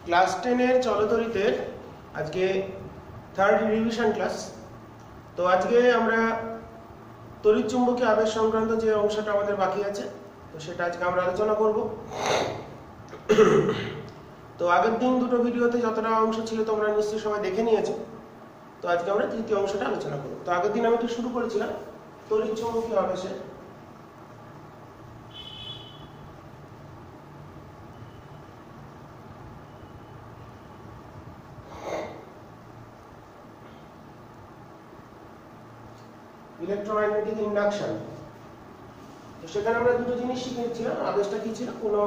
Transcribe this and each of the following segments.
Class 10 এর চলতরিতের আজকে third revision class. তো আজকে আমরা তড়িৎচুম্বকীয় আবেশ সংক্রান্ত যে অংশটা আমাদের বাকি আছে তো সেটা আজকে আমরা আলোচনা করব। তো আগের দিন দুটো ভিডিওতে যতটা অংশ ছিল তোমরা নিশ্চয়ই সবাই দেখে নিয়েছো। তো আজকে আমরা তৃতীয় অংশটা আলোচনা করব। তো আগের দিন আমি একটু শুরু করেছিলাম তড়িৎচুম্বকীয় আবেশে। ইলেকট্রোম্যাগনেটিক ইন্ডাকশন, তো সেখানে আমরা দুটো জিনিস শিখেছিলাম। আবেশটা কি ছিল? কোনো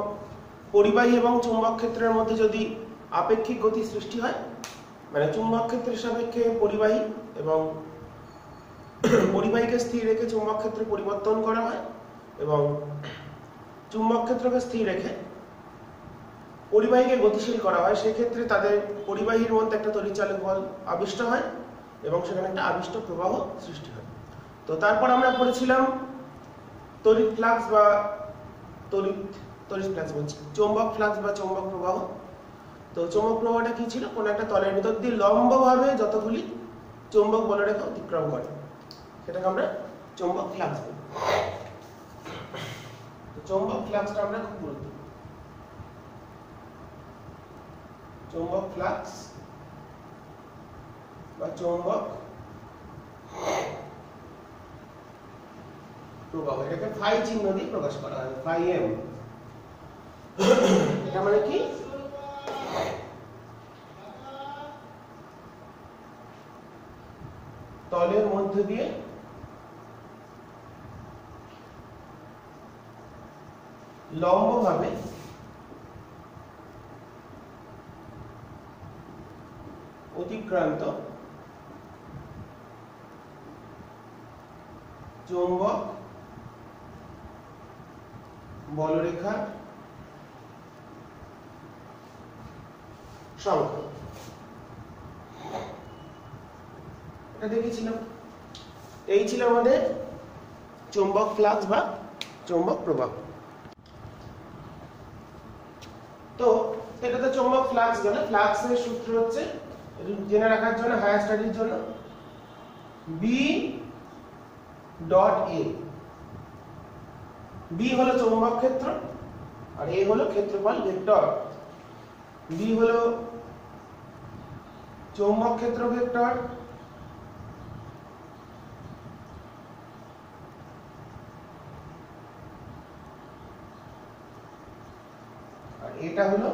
পরিবাহী এবং চুম্বক ক্ষেত্রের মধ্যে যদি আপেক্ষিক গতি সৃষ্টি হয়, মানে চুম্বক ক্ষেত্রের সাপেক্ষে পরিবাহী এবং পরিবাহীকে স্থির রেখে চুম্বক ক্ষেত্রে পরিবর্তন করা হয় এবং চুম্বক ক্ষেত্রকে স্থির রেখে পরিবাহীকে গতিশীল করা হয়, সেক্ষেত্রে তাদের পরিবাহীর মধ্যে একটা তড়িৎচালক বল আবিষ্ট হয় এবং সেখানে একটা আবিষ্ট প্রবাহ সৃষ্টি হয়। তো তারপর আমরা পড়েছিলাম তড়িৎ ফ্লাক্স বা চৌম্বক ফ্লাক্স বা চৌম্বক প্রবাহ। তো চৌম্বক প্রবাহটা কি ছিল? কোন একটা তলের ভিতর দিয়ে লম্বভাবে যতগুলি চৌম্বক বলরেখা অতিক্রম করে সেটাকে আমরা চৌম্বক ফ্লাক্স বলি। তো চৌম্বক ফ্লাক্সটা আমরা খুব গুরুত্বপূর্ণ। চৌম্বক ফ্লাক্স বা চৌম্বক প্রবাহ, এটাকে ফাই চিহ্ন দিয়ে প্রকাশ করা হয়, ফাই এম। এটা মানে কি? তলের মধ্য দিয়ে লম্বভাবে অতিক্রান্ত চৌম্বক বলরেখার সংখ্যা, এটা দেখেছিলাম। এই ছিল আমাদের চৌম্বক ফ্লাক্স বা চৌম্বক প্রবাহ। তো এটাতে চৌম্বক ফ্লাক্স গেলে ফ্লাক্সের সূত্র হচ্ছে, জেনে রাখার জন্য হায়ার স্টাডির জন্য, বি ডট এ। বি হলো চৌম্বক ক্ষেত্র আর এ হলো ক্ষেত্রফল ভেক্টর। বি হলো চৌম্বক ক্ষেত্র ভেক্টর আর এটা হলো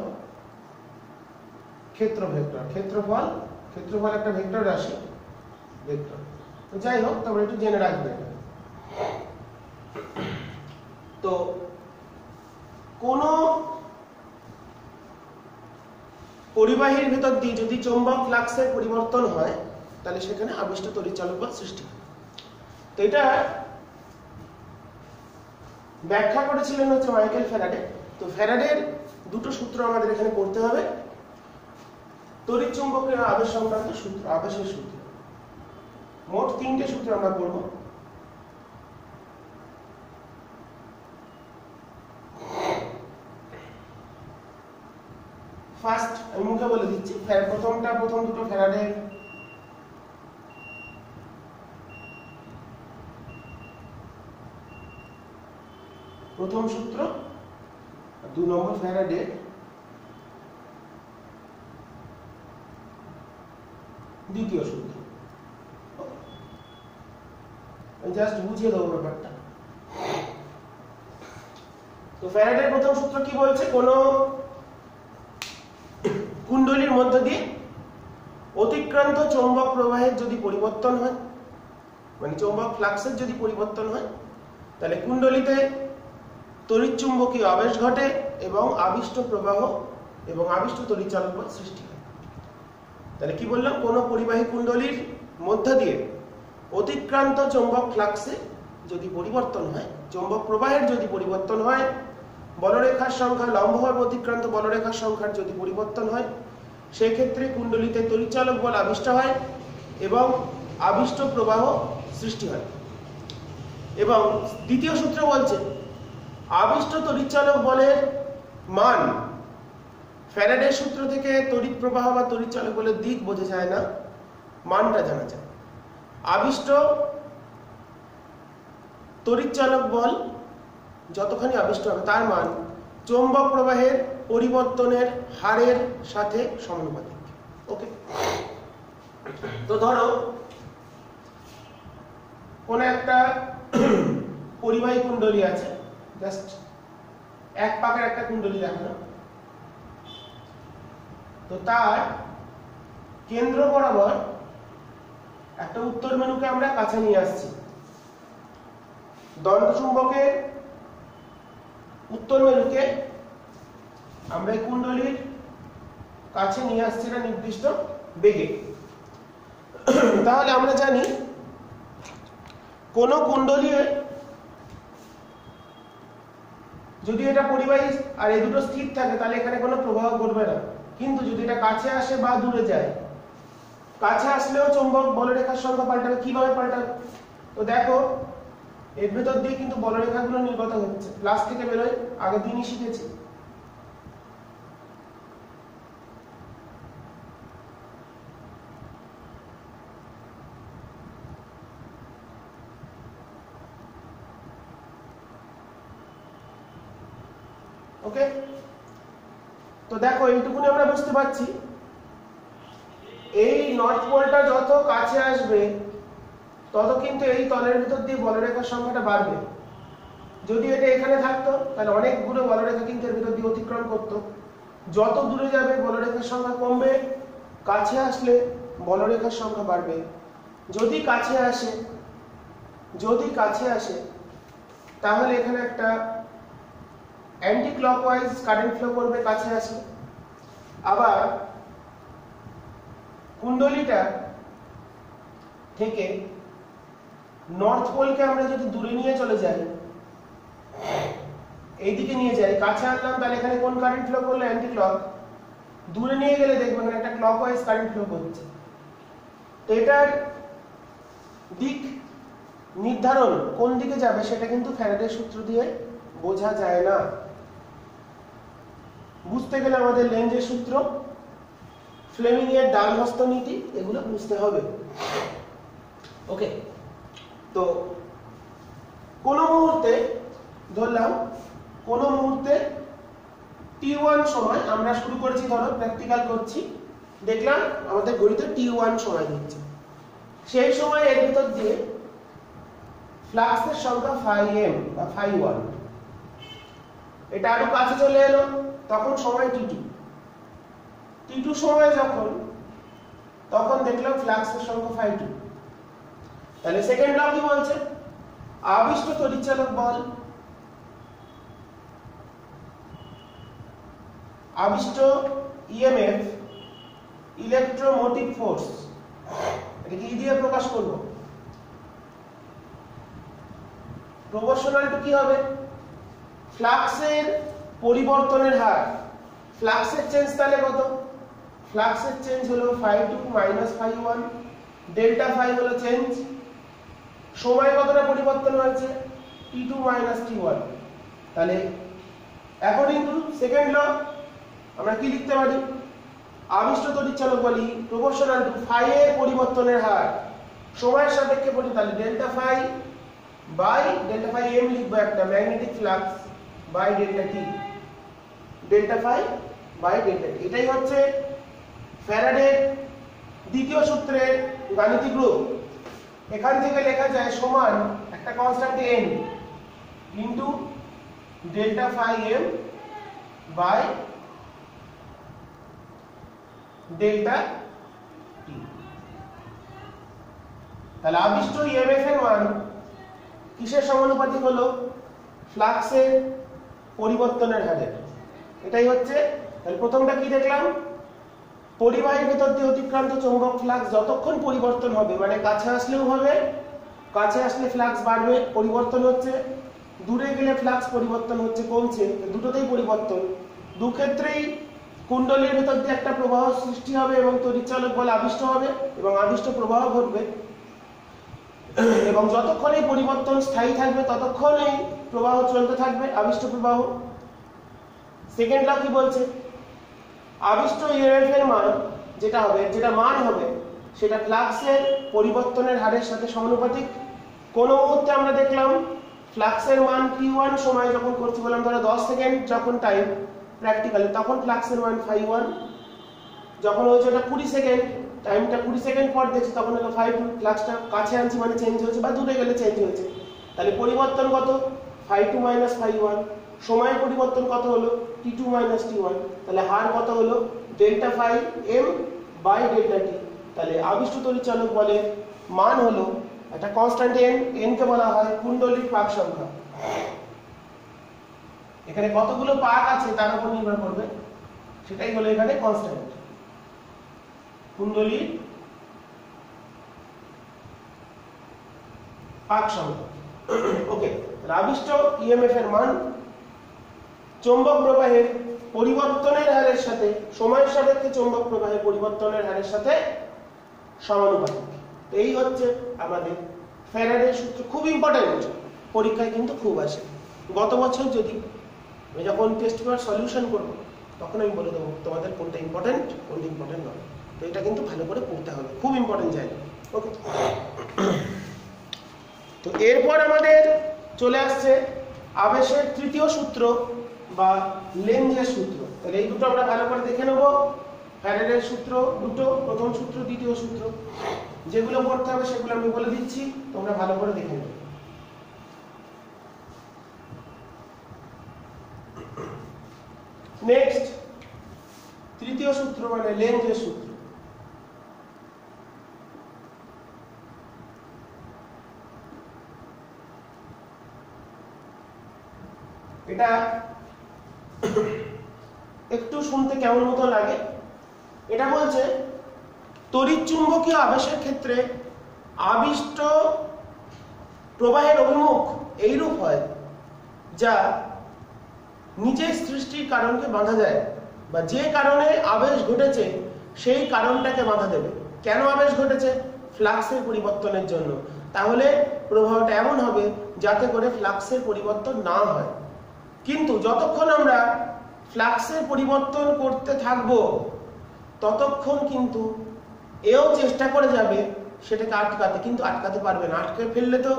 ক্ষেত্র ভেক্টর। ক্ষেত্রফল একটা ভেক্টর রাশি, ভেক্টর। তো যাই হোক, তোমরা একটু জেনে রাখবে। তো কোন পরিবাহীর ভেতর দিয়ে যদি চৌম্বক ফ্লাক্সের পরিবর্তন হয় তাহলে সেখানে আবিষ্ট তড়িৎচালক বল সৃষ্টি হয়। তো এটা ব্যাখ্যা করেছিলেন হচ্ছে মাইকেল ফ্যারাডে। তো ফ্যারাডের দুটো সূত্র আমাদের এখানে পড়তে হবে, তড়িৎচুম্বকীয় আবেশ সংক্রান্ত সূত্র, আবেশের সূত্র। মোট 3টে সূত্র আমরা পড়ব। ফার্স্ট আমি মুখে বলে দিচ্ছি, প্রথম দুটো ফ্যারাডের প্রথম সূত্র, 2 নম্বর ফ্যারাডের দ্বিতীয় সূত্র। আমি জাস্ট বুঝিয়ে দেবো ব্যাপারটা। তো ফ্যারাডের প্রথম সূত্র কি বলছে? কোন কুণ্ডলীর মধ্য দিয়ে অতিক্রান্ত চৌম্বক প্রবাহের যদি পরিবর্তন হয়, মানে চৌম্বক ফ্লাক্সের যদি পরিবর্তন হয়, তাহলে কুণ্ডলীতে তড়িৎচুম্বকীয় আবেশ ঘটে এবং আবিষ্ট প্রবাহ এবং আবিষ্ট তড়িৎচালক বল সৃষ্টি হয়। তাহলে কি বললাম? কোন পরিবাহী কুণ্ডলীর মধ্য দিয়ে অতিক্রান্ত চৌম্বক ফ্লাক্সে যদি পরিবর্তন হয়, চৌম্বক প্রবাহের যদি পরিবর্তন হয়, বলরেখার সংখ্যা, লম্বভাবে অতিক্রান্ত বলরেখার সংখ্যার যদি পরিবর্তন হয়, সেক্ষেত্রে কুণ্ডলীতে তড়িৎচালক বল আবিষ্ট হয় এবং আবিষ্ট প্রবাহ সৃষ্টি হয়। এবং দ্বিতীয় সূত্র বলছে আবিষ্ট তড়িৎচালক বলের মান ফ্যারাডের সূত্র থেকে তড়িৎ প্রবাহ বা তড়িৎ চালক বলের দিক বোঝা যায় না, মানটা জানা যায়। আবিষ্ট তড়িৎ চালক বল যতখানি আবিষ্ট হবে তার মান চৌম্বক প্রবাহের পরিবর্তনের হারের সাথে সমানুপাতিক। ওকে, তো ধরো কোন একটা পরিবাহী কুণ্ডলী আছে, জাস্ট এক পাকের একটা কুণ্ডলী দেখানো, তো তার কেন্দ্র বরাবর একটা উত্তর মেরুকে আমরা কাছে নিয়ে আসছি। দণ্ডচুম্বকের উত্তর মেরুকে আমরা এই কুণ্ডলীর কাছে নিয়ে আসছি না নির্দিষ্ট বেগে। তাহলে আমরা জানি কোন কুণ্ডলী যদি এটা পরিবাহী আর এই দুটো স্থির থাকে তাহলে এখানে কোনো প্রবাহ ঘটবে না, কিন্তু যদি এটা কাছে আসে বা দূরে যায়, কাছে আসলেও চৌম্বক বলরেখার সংখ্যা পাল্টাবে। কিভাবে পাল্টাবে? তো দেখো এর ভেতর দিয়ে কিন্তু বলরেখাগুলো নির্গত হচ্ছে, প্লাস থেকে বেরোয়, আগের দিনই শিখেছি। ওকে, তো দেখো এইটুকুনি আমরা বুঝতে পারছি, এই নর্থ পোলটা যত কাছে আসবে তত কিন্তু এই তলের ভিতর দিয়ে বলরেখার সংখ্যাটা বাড়বে। যদি এটা এখানে থাকতো তাহলে অনেকগুলো বলরেখা কিন্তু এর ভিতর দিয়ে অতিক্রম করতো। যত দূরে যাবে বলরেখার সংখ্যা কমবে, কাছে আসলে বলরেখার সংখ্যা বাড়বে। যদি কাছে আসে তাহলে এখানে একটা অ্যান্টি ক্লকওয়াইজ কারেন্ট ফ্লো করবে কাছে আসলে। আবার কুণ্ডলীটা থেকে নর্থ পোলকে আমরা যদি দূরে নিয়ে চলে যাই, এইদিকে নিয়ে যাই, কাছে আনলাম, তাহলে এখানে কোন কারেন্ট ফ্লো করলো? Anti clock. দূরে নিয়ে গেলে দেখবেন এখানে একটা ক্লকওয়াইজ কারেন্ট ফ্লো করছে। তো এটার দিক নির্ধারণ কোন দিকে যাবে সেটা কিন্তু ফ্যারাডের সূত্র দিয়ে বোঝা যায় না। বুঝতে গেলে আমাদের লেঞ্জের সূত্র, ফ্লেমিংয়ের ডান হস্ত নীতি, এগুলো বুঝতে হবে। ওকে, তো কোন মুহূর্তে ধরলাম কোন মুহূর্তে t1 সময় আমরা শুরু করেছি, ধরো প্র্যাকটিক্যাল করছি, দেখলাম আমাদের ঘড়িতে t1 সময় দিচ্ছে, সেই সময় এর ভিতর দিয়ে ফ্লাক্সের সংখ্যা φm বা φ1, এটা আরো কাছে চলে এলো, তখন সময় t2 সময় তখন দেখলাম ফ্লাক্সের সংখ্যা φ2। তাহলে সেকেন্ড ল কি বলছে? আবিষ্ট তড়িৎচালক বল, আবিষ্ট ইএমএফ, ইলেকট্রোমোটিভ ফোর্স, এটা কি দিয়ে প্রকাশ করব? প্রপোর্শনাল টু কি হবে? ফ্লাক্সের পরিবর্তনের হার। ফ্লাক্সের চেঞ্জ তাহলে কত? ফ্লাক্সের চেঞ্জ হলো φ2 - φ1, ডেল্টা ফাই হলো চেঞ্জ, সময় কতটা পরিবর্তন হয়েছে? t2 - t1। তাহলে অ্যাকর্ডিং টু সেকেন্ড ল আমরা কি লিখতে পারি? আবিষ্ট তড়িৎচালক বলি প্রপোর্শনাল টু ফাই এর পরিবর্তনের হার সময়ের সাপেক্ষে পড়ি, তাহলে delta phi by delta phi m লিখবো একটা, magnetic flux by delta t, delta phi by delta t. এটাই হচ্ছে ফ্যারাডের দ্বিতীয় সূত্রের গাণিতিক রূপ। এখান থেকে লেখা যায় সমান একটা constant n into delta phi m by delta t. তাহলে আবিষ্ট ইএমএফ এর মান কিসের সমানুপাতিক হলো? ফ্লাক্সের পরিবর্তনের হারের। এটাই হচ্ছে। তাহলে প্রথমটা কি দেখলাম? পরিবাহীর ভিতর দিয়ে অতিক্রান্ত চৌম্বক ফ্লাক্স যতক্ষণ পরিবর্তন হবে, মানে কাছে আসলেও হবে, কাছে আসলে ফ্লাক্স বাড়বে, পরিবর্তন হচ্ছে, দূরে গেলে ফ্লাক্স পরিবর্তন হচ্ছে, কমছে, দুটোতেই পরিবর্তন। দু ক্ষেত্রেই কুণ্ডলীর ভিতর দিয়ে একটা প্রবাহ সৃষ্টি হবে এবং তড়িৎচালক বল আবিষ্ট হবে এবং আবিষ্ট প্রবাহ ঘটবে, এবং যতক্ষণ এই পরিবর্তন স্থায়ী থাকবে ততক্ষণ এই প্রবাহ চলতে থাকবে, আবিষ্ট প্রবাহ। সেকেন্ড ল কি বলছে? আবিষ্ট ইএমএফ এর মান যেটা হবে, যেটা মান হবে সেটা ফ্লাক্সের পরিবর্তনের হারের সাথে সমানুপাতিক। কোন মুহূর্তে আমরা দেখলাম ফ্লাক্সের মান t1 সময় যখন করছি, বললাম ধরো 10 সেকেন্ড যখন টাইম প্র্যাকটিক্যালি, তখন ফ্লাক্সের মান φ1, যখন হয়েছে ওটা 20 সেকেন্ড, টাইমটা 20 সেকেন্ড পর দেখছি তখন হলো φ2, ফ্লাক্সটা কাছে আনছি মানে চেঞ্জ হয়েছে, বা দূরে গেলে চেঞ্জ হয়েছে। তাহলে পরিবর্তন কত? φ2 φ1। সময় পরিবর্তন কত হলো? t2 t1। তাহলে হার কত হলো? Delta phi m by delta t. তাহলে আবিষ্ট তড়িৎচালক বলের মান হলো একটা কনস্ট্যান্ট n কে বলা হয় কুণ্ডলীর পাক সংখ্যা। এখানে কতগুলো পাক আছে তার উপর নির্ভর করবে, সেটাই হলো এখানে কনস্ট্যান্ট, কুণ্ডলীর পাক সংখ্যা। ওকে, তাহলে আবিষ্ট ইএমএফ এর মান চৌম্বক প্রবাহের পরিবর্তনের হারের সাথে, সময়ের সাপেক্ষে চৌম্বক প্রবাহের পরিবর্তনের হারের সাথে সমানুপাতিক। এই হচ্ছে আমাদের ফ্যারাডের সূত্র। খুব ইম্পর্টেন্ট, পরীক্ষায় কিন্তু খুব আসে। গত বছর যদি আমি যখন টেস্ট পেপার সলিউশন করব তখন আমি বলে দেবো তোমাদের কোনটা ইম্পর্টেন্ট কোনটা ইম্পর্টেন্ট নয়। তো এটা কিন্তু ভালো করে পড়তে হবে, খুব ইম্পর্টেন্ট জায়গা। ওকে, তো এরপর আমাদের চলে আসছে আবেশের তৃতীয় সূত্র বা লেঞ্জের সূত্র। তাহলে এই দুটো আমরা ভালো করে দেখে নেব। ফ্যারাডের সূত্র দুটো, প্রথম সূত্র দ্বিতীয় সূত্র, যেগুলো পড়তে হবে সেগুলো আমি বলে দিচ্ছি, তোমরা ভালো করে দেখে নেবে। নেক্সট, তৃতীয় সূত্র মানে লেঞ্জের সূত্র। এটা একটু শুনতে কেমন মতো লাগে। এটা বলছে তড়িৎচুম্বকীয় আবেশের ক্ষেত্রে আবিষ্ট প্রবাহের অভিমুখ এইরূপ হয় যা নিজের সৃষ্টির কারণকে বাঁধা যায়, বা যে কারণে আবেশ ঘটেছে সেই কারণটাকে বাঁধা দেবে। কেন আবেশ ঘটেছে? ফ্লাক্সের পরিবর্তনের জন্য। তাহলে প্রবাহটা এমন হবে যাতে করে ফ্লাক্সের পরিবর্তন না হয়। কিন্তু যতক্ষণ আমরা ফ্লাক্সের পরিবর্তন করতে থাকব ততক্ষণ কিন্তু এও চেষ্টা করে যাবে সেটাকে আটকাতে, কিন্তু আটকাতে পারবে না। আটকে ফেললে তো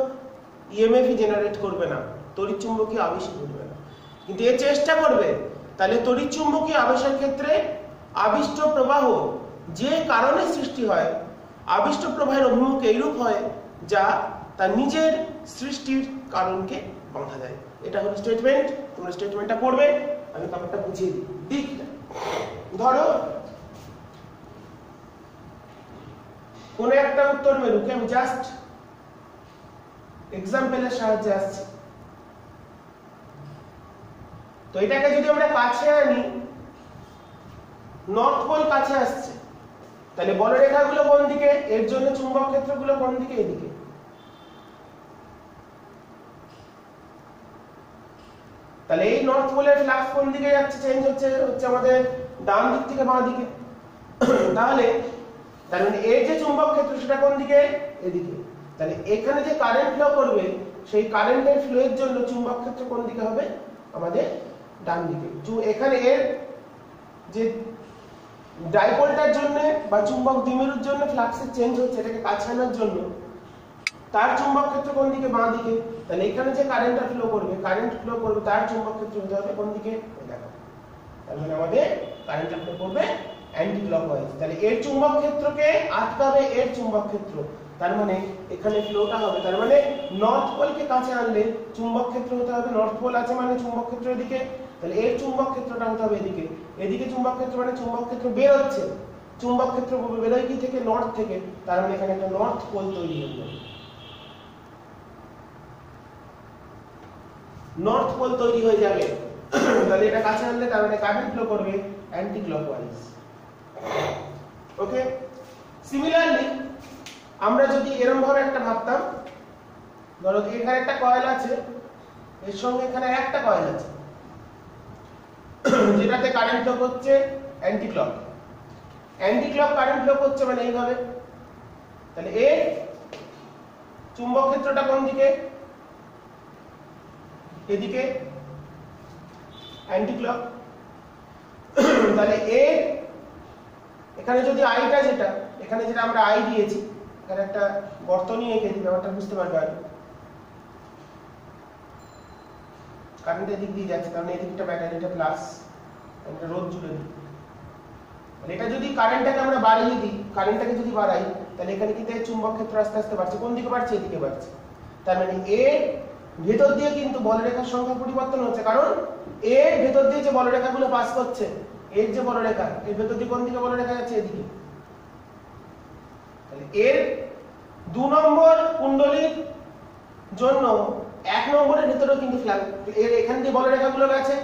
ইএমএফই জেনারেট করবে না, তড়িৎচুম্বকীয় আবেশই ঘটবে না, কিন্তু এ চেষ্টা করবে। তাহলে তড়িৎচুম্বকীয় আবেশের ক্ষেত্রে আবিষ্ট প্রবাহ যে কারণে সৃষ্টি হয়, আবিষ্ট প্রবাহের অভিমুখ এইরূপ হয় যা তার নিজের সৃষ্টির কারণকে বাঁধা দেয়। এটা হলো স্টেটমেন্ট। তোমরা স্টেটমেন্টটা পড়বে, আমি ব্যাপারটা বুঝিয়ে দিই। দিকটা ধরো কোন একটা উত্তর মেরুকে আমি জাস্ট এক্সাম্পলের সাহায্যে আসছি। তো এটাকে যদি আমরা কাছে আনি, নর্থ পোল কাছে আসছে, তাহলে বলরেখাগুলো কোন দিকে? এর জন্য চুম্বক ক্ষেত্রগুলো কোন দিকে? এদিকে। তাহলে এই নর্থ পোলের ফ্লাক্স কোন দিকে যাচ্ছে? চেঞ্জ হচ্ছে আমাদের ডান দিক থেকে বাঁ দিকে। তাহলে তার মানে এই যে চুম্বক ক্ষেত্র সেটা কোন দিকে? এদিকে। তাহলে এখানে যে কারেন্ট ফ্লো করবে সেই কারেন্টের ফ্লো এর জন্য চুম্বক ক্ষেত্র কোন দিকে হবে? আমাদের ডান দিকে। এখানে এর যে ডাইপোলটার জন্য বা চুম্বক দ্বিমেরুর জন্য ফ্লাক্সের চেঞ্জ হচ্ছে, এটাকে কাছে আনার জন্য তার চুম্বক ক্ষেত্র কোন দিকে? বাঁ দিকে। তাহলে এখানে যে কারেন্টটা ফ্লো করবে, তার চুম্বক ক্ষেত্র হতে হবে কোন দিকে? দেখো, তার মানে আমাদের কারেন্টটা ফ্লো করবে অ্যান্টি ক্লকওয়াইজ। তাহলে এর চুম্বক ক্ষেত্রকে আটকাবে এর চুম্বক ক্ষেত্র, তার মানে এখানে ফ্লোটা হবে। তার মানে নর্থ পোলকে কাছে আনলে চুম্বক ক্ষেত্র হতে হবে, নর্থ পোল আছে মানে চুম্বক ক্ষেত্র এদিকে, তাহলে এর চুম্বক ক্ষেত্রটা হতে হবে এদিকে। এদিকে চুম্বক ক্ষেত্র মানে চুম্বক ক্ষেত্র বের হচ্ছে, চুম্বক ক্ষেত্র বেরোয় কি থেকে? নর্থ থেকে। তার মানে এখানে একটা নর্থ পোল তৈরি হয়ে যাবে, নর্থ পোল তৈরি হয়ে যাবে। তাহলে এটা কাছে আনলে তার মানে কারেন্ট ফ্লো করবে অ্যান্টি ক্লকওয়াইজ। ওকে, সিমিলারলি আমরা যদি এরকম ভাবে একটা ভাবতাম, ধরো এখানে একটা কয়েল আছে, এর সঙ্গে এখানে একটা কয়েল আছে যেটাতে কারেন্ট ফ্লো করছে অ্যান্টি ক্লক কারেন্ট ফ্লো করছে মানে এইভাবে। তাহলে এর চুম্বক ক্ষেত্রটা কোন দিকে? এদিকে, অ্যান্টি ক্লক। তাহলে এর এখানে যদি আইটা যেটা এখানে যেটা আমরা আই দিয়েছি, এখানে একটা বর্তনী এঁকে দিই, ব্যাপারটা বুঝতে পারবে। আর কারেন্টের দিক দিয়ে যাচ্ছে, কারণ এই দিকটা ব্যাটারি, এটা প্লাস, এটা রোধ জুড়ে দিই। এটা যদি কারেন্টটাকে আমরা বাড়িয়ে দিই, কারেন্টটাকে যদি বাড়াই, তাহলে এখানে কিন্তু চুম্বক ক্ষেত্র আস্তে আস্তে বাড়ছে। কোন দিকে বাড়ছে? এদিকে বাড়ছে। তার মানে এর ভেতর দিয়ে কিন্তু বলরেখার সংখ্যা পরিবর্তন হচ্ছে, কারণ এর ভেতর দিয়ে যে বলরেখাগুলো পাস করছে, এর যে বলরেখা, এর ভেতর দিয়ে কোন দিকে বলরেখা যাচ্ছে? এদিকে। তাহলে এর 2 নম্বর কুণ্ডলীর জন্য 1 নম্বরের ভেতরেও কিন্তু ফ্ল্যাগ, এর এখান দিয়ে বলরেখাগুলো গেছে,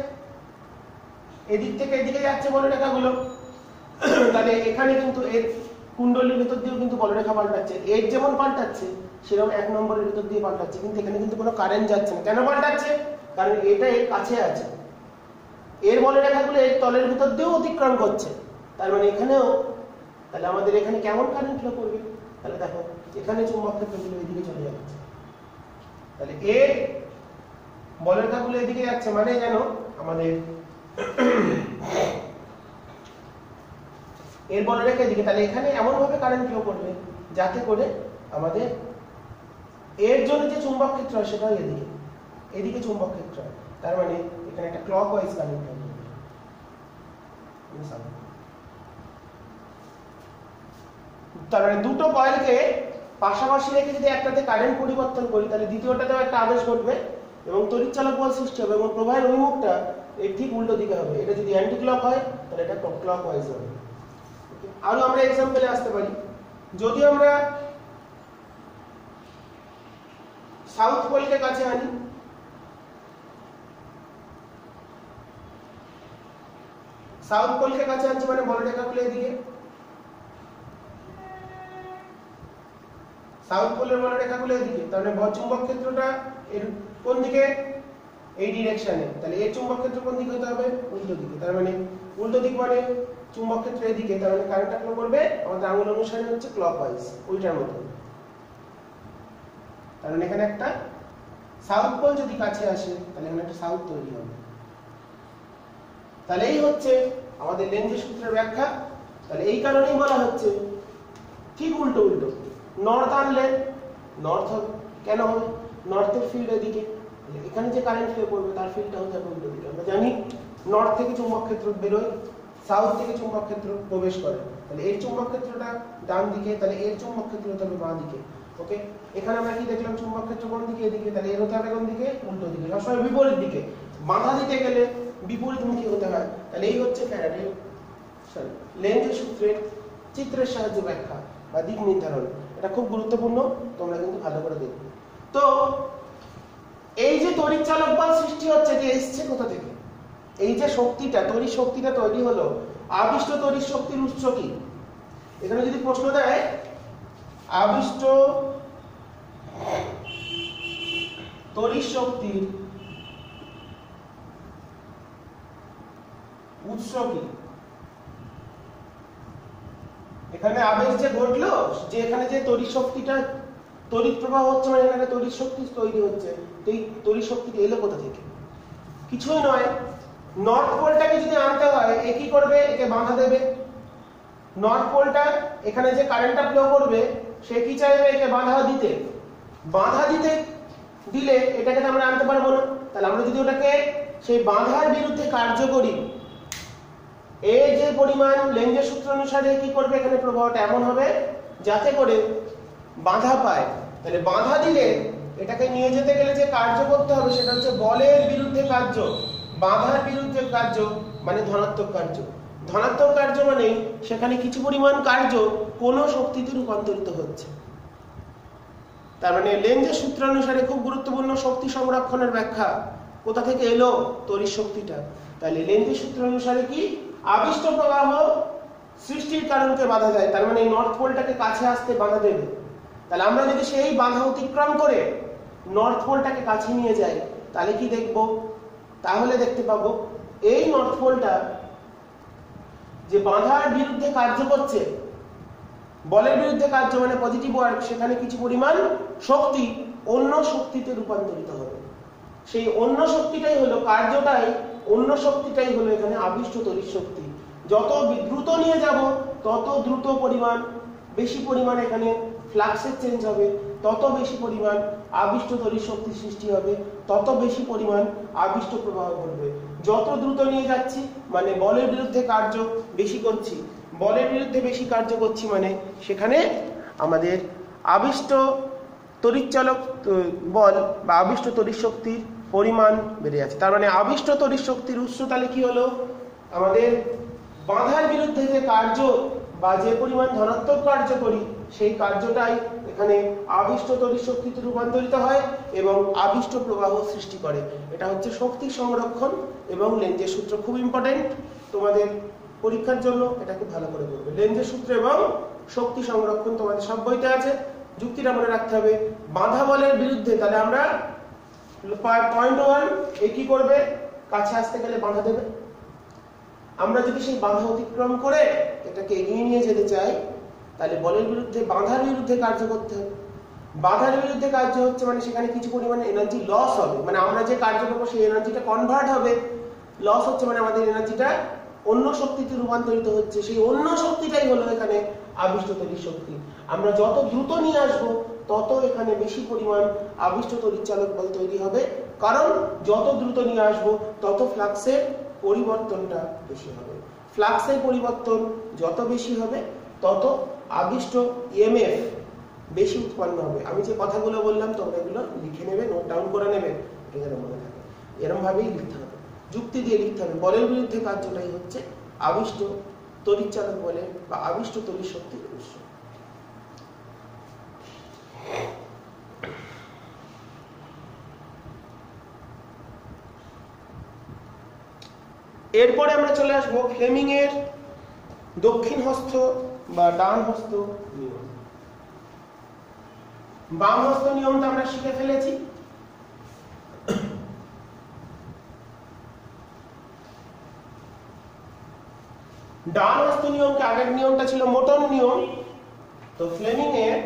এদিক থেকে এদিকে যাচ্ছে বলরেখাগুলো। তাহলে এখানে কিন্তু এর কুণ্ডলীর ভেতর দিয়েও কিন্তু বলরেখা পাল্টাচ্ছে, এর যেমন পাল্টাচ্ছে সেরকম 1 নম্বরের ভেতর দিয়ে পাল্টাচ্ছে, কিন্তু এখানে কিন্তু কোনো কারেন্ট যাচ্ছে না। কেন পাল্টাচ্ছে? কারণ এটা এর কাছে আছে, এর বলরেখাগুলো এর তলের ভেতর দিয়েও অতিক্রম করছে। তার মানে এখানেও, তাহলে আমাদের এখানে কেমন কারেন্ট ফ্লো করবে? তাহলে দেখো এখানে চুম্বক ক্ষেত্রগুলো এদিকে চলে যাচ্ছে, তাহলে এর বলরেখাগুলো এদিকে যাচ্ছে, মানে যেন আমাদের এর বলরেখা এদিকে। তাহলে এখানে এমন ভাবে কারেন্ট ফ্লো করবে যাতে করে আমাদের এর জন্য যে চুম্বক ক্ষেত্র হয় সেটাও এদিকে, এদিকে চুম্বক ক্ষেত্র হয়। তার মানে এখানে একটা ক্লকওয়াইজ কারেন্ট ফ্লো করবে। তার মানে দুটো কয়েলকে পাশাপাশি রেখে যদি একটাতে কারেন্ট পরিবর্তন করি, তাহলে দ্বিতীয়টাতেও একটা আবেশ ঘটবে এবং তড়িৎচালক বল সৃষ্টি হবে, এবং প্রবাহের অভিমুখটা এর ঠিক উল্টো দিকে হবে। এটা যদি অ্যান্টি ক্লক হয় তাহলে এটা ক্লকওয়াইজ হবে। আরো আমরা এক্সাম্পলে আসতে পারি। যদি আমরা সাউথ পোলকে কাছে আনি, সাউথ পোলকে কাছে আনছি মানে বলরেখাগুলো এদিকে, সাউথ পোলের বলরেখাগুলো এদিকে। তাহলে চুম্বক ক্ষেত্রটা এর কোন দিকে? এই ডিরেকশনে। তাহলে এর চুম্বক ক্ষেত্র কোন দিকে হতে হবে? উল্টো দিকে। তার মানে উল্টো দিক মানে চুম্বক ক্ষেত্র এদিকে, তার মানে কারেন্টটা ফ্লো করবে আমাদের আঙুল অনুসারে হচ্ছে ক্লকওয়াইজ, ওইটার মতো। তার মানে এখানে একটা সাউথ পোল যদি কাছে আসে তাহলে এখানে একটা সাউথ তৈরি হবে। তাহলে এই হচ্ছে আমাদের লেন্জের সূত্রের ব্যাখ্যা। তাহলে এই কারণেই বলা হচ্ছে ঠিক উল্টো উল্টো। নর্থ আনলে নর্থ হবে, কেন হবে? নর্থের ফিল্ড এদিকে, এখানে যে কারেন্ট ফ্লো করবে তার ফিল্ডটা হচ্ছে উল্টো দিকে। আমরা জানি নর্থ থেকে চুম্বক ক্ষেত্র বেরোয়, সাউথ থেকে চুম্বক ক্ষেত্র প্রবেশ করে। তাহলে এর চুম্বক ক্ষেত্রটা ডান দিকে, তাহলে এর চুম্বক ক্ষেত্র হতে হবে বাঁ দিকে। ওকে, এখানে আমরা কি দেখলাম? চুম্বক ক্ষেত্র কোন দিকে? এদিকে। তাহলে এর হতে হবে কোন দিকে? উল্টো দিকে, সবসময় বিপরীত দিকে। বাধা দিতে গেলে বিপরীতমুখী হতে হয়। তাহলে এই হচ্ছে ফ্যারাডের লেন্জের সূত্রের চিত্রের সাহায্যে ব্যাখ্যা বা দিক নির্ধারণ। এটা খুব গুরুত্বপূর্ণ, তোমরা কিন্তু ভালো করে দেখবে। তো এই যে তড়িৎচালক বল সৃষ্টি হচ্ছে, যে এসছে কোথা থেকে? এই যে শক্তিটা, তড়িৎ শক্তিটা তৈরি হলো, আবিষ্ট তড়িৎ শক্তির উৎস কি? এখানে যদি প্রশ্ন দেয় আবিষ্ট তড়িৎ শক্তির উৎস কি, এখানে আবেশ যে ঘটলো, যে এখানে যে তড়িৎ শক্তিটা, তড়িৎ প্রবাহ হচ্ছে, মানে এখানে তড়িৎ শক্তি তৈরি হচ্ছে, এই তড়িৎ শক্তিটা এলো কোথা থেকে? কিছুই নয়, নর্থ পোলটাকে যদি আনতে হয়, এ কি করবে? একে বাধা দেবে। নর্থ পোলটা এখানে যে কারেন্টটা ফ্লো করবে, সে কি চাইবে? একে বাধা দিতে। বাধা দিতে দিলে এটাকে তো আমরা আনতে পারবো না। তাহলে আমরা যদি ওটাকে সেই বাধার বিরুদ্ধে কার্য করি, এই যে পরিমাণ লেন্জের সূত্র অনুসারে কি করবে? এখানে প্রবাহটা এমন হবে যাতে করে বাধা পায়। তাহলে বাধা দিলে এটাকে নিয়ে যেতে গেলে যে কার্য করতে হবে সেটা হচ্ছে বলের বিরুদ্ধে কার্য। বাধার বিরুদ্ধে কার্য মানে ধনাত্মক কার্য। ধনাত্মক কার্য মানে সেখানে কিছু পরিমাণ কার্য কোনো শক্তিতে রূপান্তরিত হচ্ছে। তার মানে লেন্জের সূত্র অনুসারে খুব গুরুত্বপূর্ণ শক্তি সংরক্ষণের ব্যাখ্যা। কোথা থেকে এলো? তড়িৎ শক্তিটা। তাহলে লেন্জের সূত্র অনুসারে কি? আবিষ্ট প্রবাহ সৃষ্টির কারণকে বাধা দেয়। তার মানে এই নর্থ পোলটাকে কাছে আসতে বাধা দেবে। তাহলে আমরা যদি সেই বাধা অতিক্রম করে নর্থ পোলটাকে কাছে নিয়ে যাই, তাহলে কি দেখব? তাহলে দেখতে পাবো এই নর্থ পোলটা যে বাধার বিরুদ্ধে কার্য করছে, বলের বিরুদ্ধে কার্য মানে পজিটিভ ওয়ার্ক, সেখানে কিছু পরিমাণ শক্তি অন্য শক্তিতে রূপান্তরিত হবে। সেই অন্য শক্তিটাই হলো কার্যটাই, অন্য শক্তিটাই হলো এখানে আবিষ্ট তড়িৎ শক্তি। যত দ্রুত নিয়ে যাব তত দ্রুত পরিমাণ বেশি পরিমাণ এখানে ফ্লাক্সের চেঞ্জ হবে, তত বেশি পরিমাণ আবিষ্ট তড়িৎ শক্তি সৃষ্টি হবে, তত বেশি পরিমাণ আবিষ্ট প্রবাহ ঘটবে। যত দ্রুত নিয়ে যাচ্ছি মানে বলের বিরুদ্ধে কার্য বেশি করছি, বলের বিরুদ্ধে বেশি কার্য করছি মানে সেখানে আমাদের আবিষ্ট তড়িৎচালক বল বা আবিষ্ট তড়িৎ শক্তির পরিমাণ বেড়ে যাচ্ছে। তার মানে আবিষ্ট তড়িৎ শক্তির উৎস তাহলে কি হলো, আমাদের বাধার বিরুদ্ধে যে কার্য বা যে পরিমাণ ধনাত্মক কার্য করি সেই কার্যটাই এখানে আবিষ্ট তড়িৎ শক্তিতে রূপান্তরিত হয় এবং আবিষ্ট প্রবাহ সৃষ্টি করে। এটা হচ্ছে শক্তি সংরক্ষণ এবং লেঞ্জের সূত্র। খুব ইম্পর্টেন্ট তোমাদের পরীক্ষার জন্য, এটা খুব ভালো করে পড়বে। লেঞ্জের সূত্র এবং শক্তি সংরক্ষণ তোমাদের সব বইতে আছে। যুক্তিটা মনে রাখতে হবে, বাধা বলের বিরুদ্ধে তাহলে আমরা পয়েন্ট 1 এ কি করবে, কাছে আসতে গেলে বাধা দেবে। আমরা যদি সেই বাধা অতিক্রম করে এটাকে এগিয়ে নিয়ে যেতে চাই তাহলে বলের বিরুদ্ধে বাধার বিরুদ্ধে কার্য করতে হবে। বাধার বিরুদ্ধে কার্য হচ্ছে মানে সেখানে কিছু পরিমাণে এনার্জি লস হবে, মানে আমরা যে কার্য করবো সেই এনার্জিটা কনভার্ট হবে। লস হচ্ছে মানে আমাদের এনার্জিটা অন্য শক্তিতে রূপান্তরিত হচ্ছে, সেই অন্য শক্তিটাই হলো এখানে আবিষ্ট তড়িৎ শক্তি। আমরা যত দ্রুত নিয়ে আসবো তত এখানে বেশি পরিমাণ আবিষ্ট তড়িৎচালক বল তৈরি হবে, কারণ যত দ্রুত নিয়ে আসবো তত ফ্লাক্সের পরিবর্তনটা বেশি হবে। ফ্লাক্সের পরিবর্তন যত বেশি হবে তত আবিষ্ট ইএমএফ বেশি উৎপন্ন হবে। আমি যে কথাগুলো বললাম তোমরা এগুলো লিখে নেবে, নোট ডাউন করে নেবে, এটা যেন মনে থাকে। এরকম ভাবেই লিখতে হবে, যুক্তি দিয়ে লিখতে হবে। বলের বিরুদ্ধে কার্যটাই হচ্ছে আবিষ্ট তড়িৎচালক বলের বা আবিষ্ট তড়িৎ শক্তির উৎস। এরপরে আমরা চলে আসবো ফ্লেমিং এর দক্ষিণ হস্ত বা ডান হস্ত নিয়ম। বাম হস্ত নিয়মটা আমরা শিখে ফেলেছি। ডান হস্ত নিয়মকে, আগের নিয়মটা ছিল মোটন নিয়ম, তো ফ্লেমিং এর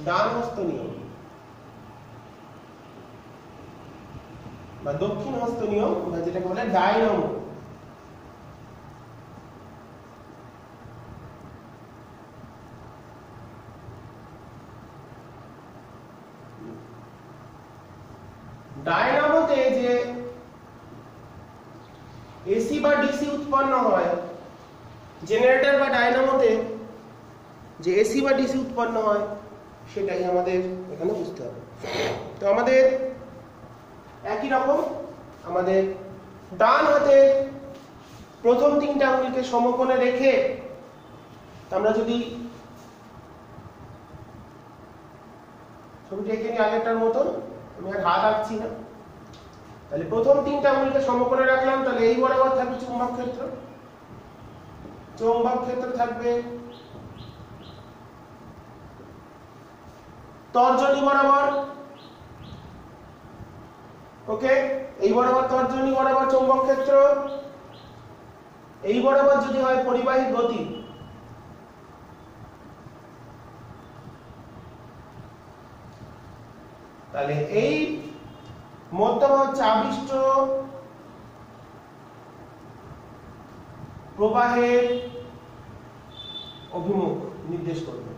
ডান হস্ত নিয়ম বা দক্ষিণ হস্ত নিয়ম বা যেটাকে বলে ডায়নামো। ডায়নামোতে যে এসি বা ডিসি উৎপন্ন হয়, জেনারেটর বা ডায়নামোতে যে এসি বা ডিসি উৎপন্ন হয় সেটাই আমাদের এখানে বুঝতে হবে। তো আমাদের একই রকম, আমাদের ডান হাতে প্রথম তিনটা আঙ্গুলকে সমকোণে রেখে আমরা যদি ছবিটা এঁকে নিই আগেরটার মতন, আমি আর হাত আঁকছি না, তাহলে প্রথম তিনটা আঙ্গুলকে সমকোণে রাখলাম, তাহলে এই বরাবর থাকবে চুম্বক ক্ষেত্র, চৌম্বক ক্ষেত্র থাকবে তর্জনী বরাবর। ওকে, এই বরাবর তর্জনী বরাবর চৌম্বক ক্ষেত্র, এই বরাবর যদি হয় পরিবাহী গতি, তাহলে এই মধ্যমা হচ্ছে আবিষ্ট প্রবাহের অভিমুখ নির্দেশ করবে।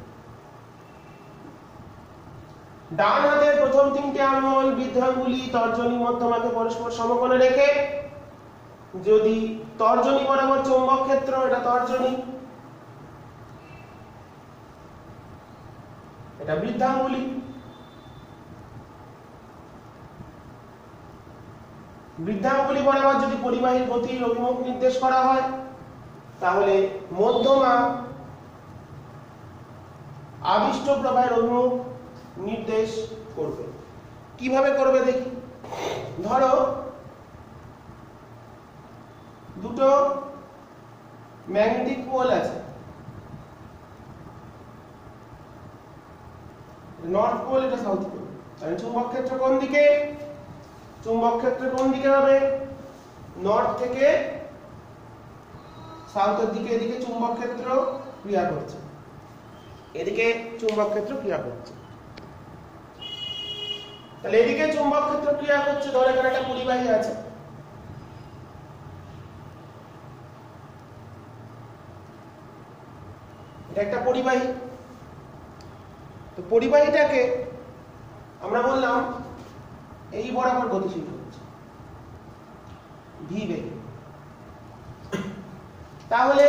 ডান হাতের প্রথম তিনটে আঙ্গুল বৃদ্ধাঙ্গুলি তর্জনী মধ্যমাকে পরস্পর সমকোণে রেখে যদি তর্জনী বরাবর চৌম্বক ক্ষেত্র, এটা তর্জনী, এটা বৃদ্ধাঙ্গুলি, বৃদ্ধাঙ্গুলি বরাবর যদি পরিবাহীর গতির অভিমুখ নির্দেশ করা হয় তাহলে মধ্যমা আবিষ্ট প্রবাহের অভিমুখ নির্দেশ করবে। কিভাবে করবে দেখি। ধরো দুটো ম্যাগনেটিক পোল আছে, নর্থ পোল, এটা সাউথ পোল, তাহলে চুম্বক ক্ষেত্র কোন দিকে, চুম্বক ক্ষেত্র কোন দিকে হবে, নর্থ থেকে সাউথের দিকে। এদিকে চুম্বক ক্ষেত্র ক্রিয়া করছে, এদিকে চুম্বক ক্ষেত্র ক্রিয়া করছে। তাহলে এদিকে চুম্বক ক্ষেত্র ক্রিয়া করছে, ধর এখানে একটা পরিবাহী আছে, এটা একটা পরিবাহী। তো পরিবাহীটাকে আমরা বললাম এই বরাবর গতিশীল হচ্ছে ভি বেগে। তাহলে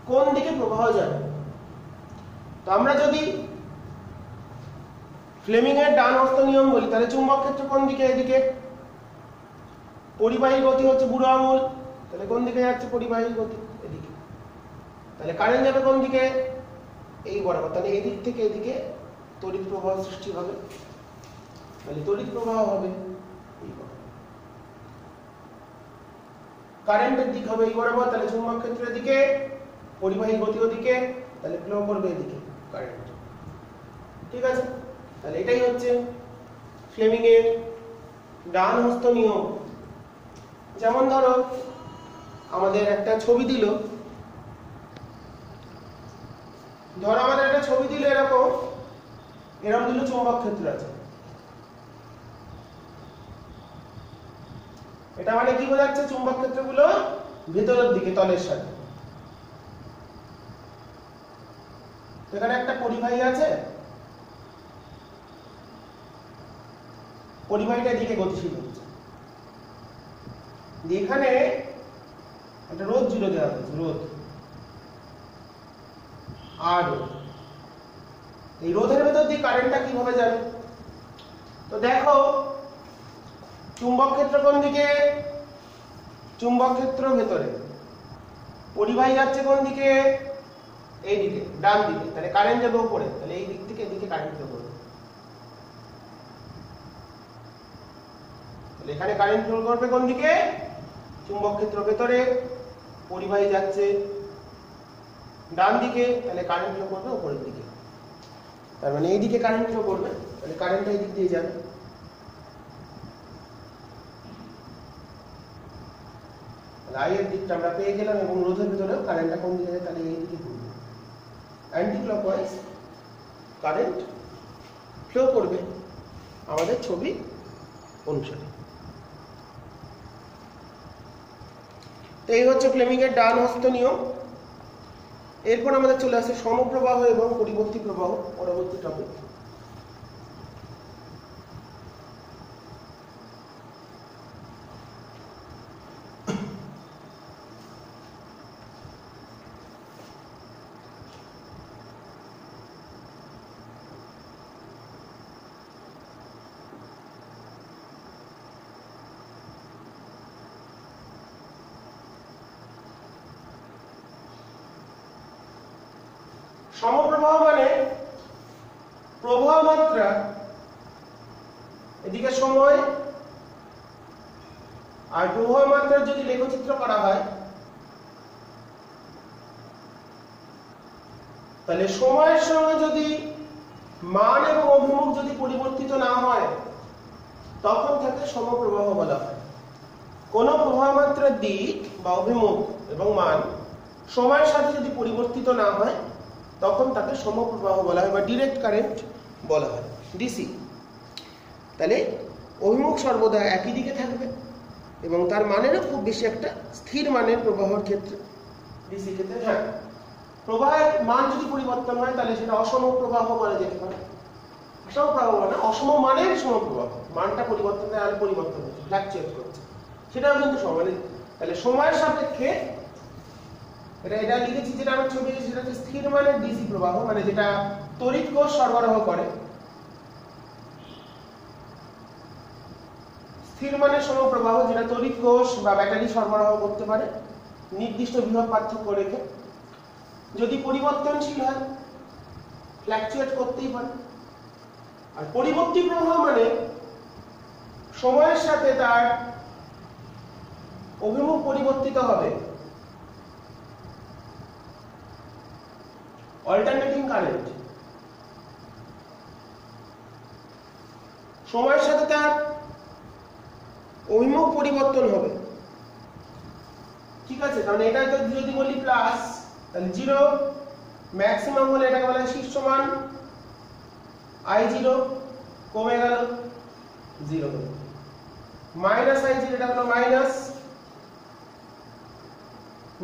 কোন দিকে প্রবাহ যাবে? তো আমরা যদি ফ্লেমিং এর ডান হস্ত নিয়ম বলি, তাহলে চুম্বক ক্ষেত্র কোন দিকে? এদিকে। পরিবাহী গতি হচ্ছে বুড়ো আঙুল, তাহলে কোন দিকে যাচ্ছে পরিবাহী গতি? এদিকে। তাহলে কারেন্ট যাবে কোন দিকে? এই বরাবর। তাহলে এদিক থেকে এদিকে তড়িৎ প্রবাহ সৃষ্টি হবে, তাহলে তড়িৎ প্রবাহ হবে এই বরাবর। কারেন্টের দিক হবে এই বরাবর, তাহলে চুম্বক ক্ষেত্রের দিকে, পরিবাহী গতি ওদিকে, তাহলে ফ্লো করবে এদিকে কারেন্ট। ঠিক আছে, তাহলে এটাই হচ্ছে ফ্লেমিং এর ডান হস্ত নিয়ম। যেমন ধরো আমাদের একটা ছবি দিল, ধরো আমাদের একটা ছবি দিল এরকম দিল চুম্বক ক্ষেত্র আছে। এটা মানে কি বোঝাচ্ছে? চুম্বক ক্ষেত্রগুলো ভেতরের দিকে, তলের সাথে। এখানে একটা পরিবাহী আছে, পরিবাহীটা দিকে গতিশীল হচ্ছে। এখানে একটা রোধ জুড়ে দেওয়া হয়েছে, রোধ আর এই রোধের ভেতর দিয়ে কারেন্টটা কিভাবে যাবে? তো দেখো চুম্বক ক্ষেত্র কোন দিকে? চুম্বক ক্ষেত্র ভেতরে। পরিবাহী যাচ্ছে কোন দিকে? এই দিকে, ডান দিকে। তাহলে কারেন্ট যাবে উপরে, তাহলে এই দিক থেকে এদিকে কারেন্ট যাবে। তাহলে এখানে কারেন্ট ফ্লো করবে কোন দিকে? চুম্বক ক্ষেত্র ভেতরে। পরিবাহী যাচ্ছে ডান দিকে, তাহলে কারেন্ট ফ্লো করবে উপরের দিকে। তার মানে এই দিকে কারেন্ট ফ্লো করবে, তাহলে কারেন্টটা এই দিক দিয়ে যাবে। আই এর দিকটা আমরা পেয়ে গেলাম, এবং রোধের ভিতরেও কারেন্টটা কোন দিকে যায়? তাহলে এই দিকে ঘুরবে, অ্যান্টি ক্লকওয়াইজ কারেন্ট ফ্লো করবে আমাদের ছবি অনুসারে। তো এই হচ্ছে ফ্লেমিং এর ডান হস্ত নিয়ম। এরপর আমাদের চলে আসে সমপ্রবাহ এবং পরিবর্তী প্রবাহ, পরবর্তী টপিক। সমপ্রবাহ মানে প্রবাহ মাত্রা এদিকে সময়, আর প্রবাহ মাত্রার যদি লেখচিত্র করা হয় তাহলে সময়ের সঙ্গে যদি মান এবং অভিমুখ যদি পরিবর্তিত না হয় তখন তাকে সমপ্রবাহ বলা হয়। কোন প্রবাহ মাত্রার দিক বা অভিমুখ এবং মান সময়ের সাথে যদি পরিবর্তিত না হয় তখন তাকে সমপ্রবাহ বলা হয় বা ডিরেক্ট কারেন্ট বলা হয়, ডিসি। তাহলে অভিমুখ সর্বদা একই দিকে থাকবে এবং তার মানেরও খুব বেশি একটা স্থির মানের প্রবাহের ক্ষেত্রে, ডিসি ক্ষেত্রে হ্যাঁ, প্রবাহের মান যদি পরিবর্তন হয় তাহলে সেটা অসম প্রবাহ বলা যেতে পারে। অসম প্রবাহ মানে অসম মানের সমপ্রবাহ, মানটা পরিবর্তন হয় আর পরিবর্তন হচ্ছে, ফ্ল্যাকচুয়েট করছে, সেটাও কিন্তু সমান। তাহলে সময়ের সাপেক্ষে এটা লিখেছি, যেটা আমরা ছবি সেটা হচ্ছে স্থির মানের ডিসি প্রবাহ, মানে যেটা তড়িৎ কোষ সরবরাহ করে। স্থির মানের সমপ্রবাহ যেটা তড়িৎ কোষ বা ব্যাটারি সরবরাহ করতে পারে নির্দিষ্ট বিভব পার্থক্য রেখে, যদি পরিবর্তনশীল হয় ফ্ল্যাকচুয়েট করতেই পারে। আর পরিবর্তী প্রবাহ মানে সময়ের সাথে তার অভিমুখ পরিবর্তিত হবে, অল্টারনেটিং কারেন্ট। সময়ের সাথে তার অভিমুখ পরিবর্তন হবে, ঠিক আছে। কারণ এটা তো যদি বলি প্লাস, তাহলে 0 ম্যাক্সিমাম হলে এটাকে বলা হয় শীর্ষ মান, I0 কমে গেল, 0 হলো মাইনাস আই জি, এটা হলো মাইনাস,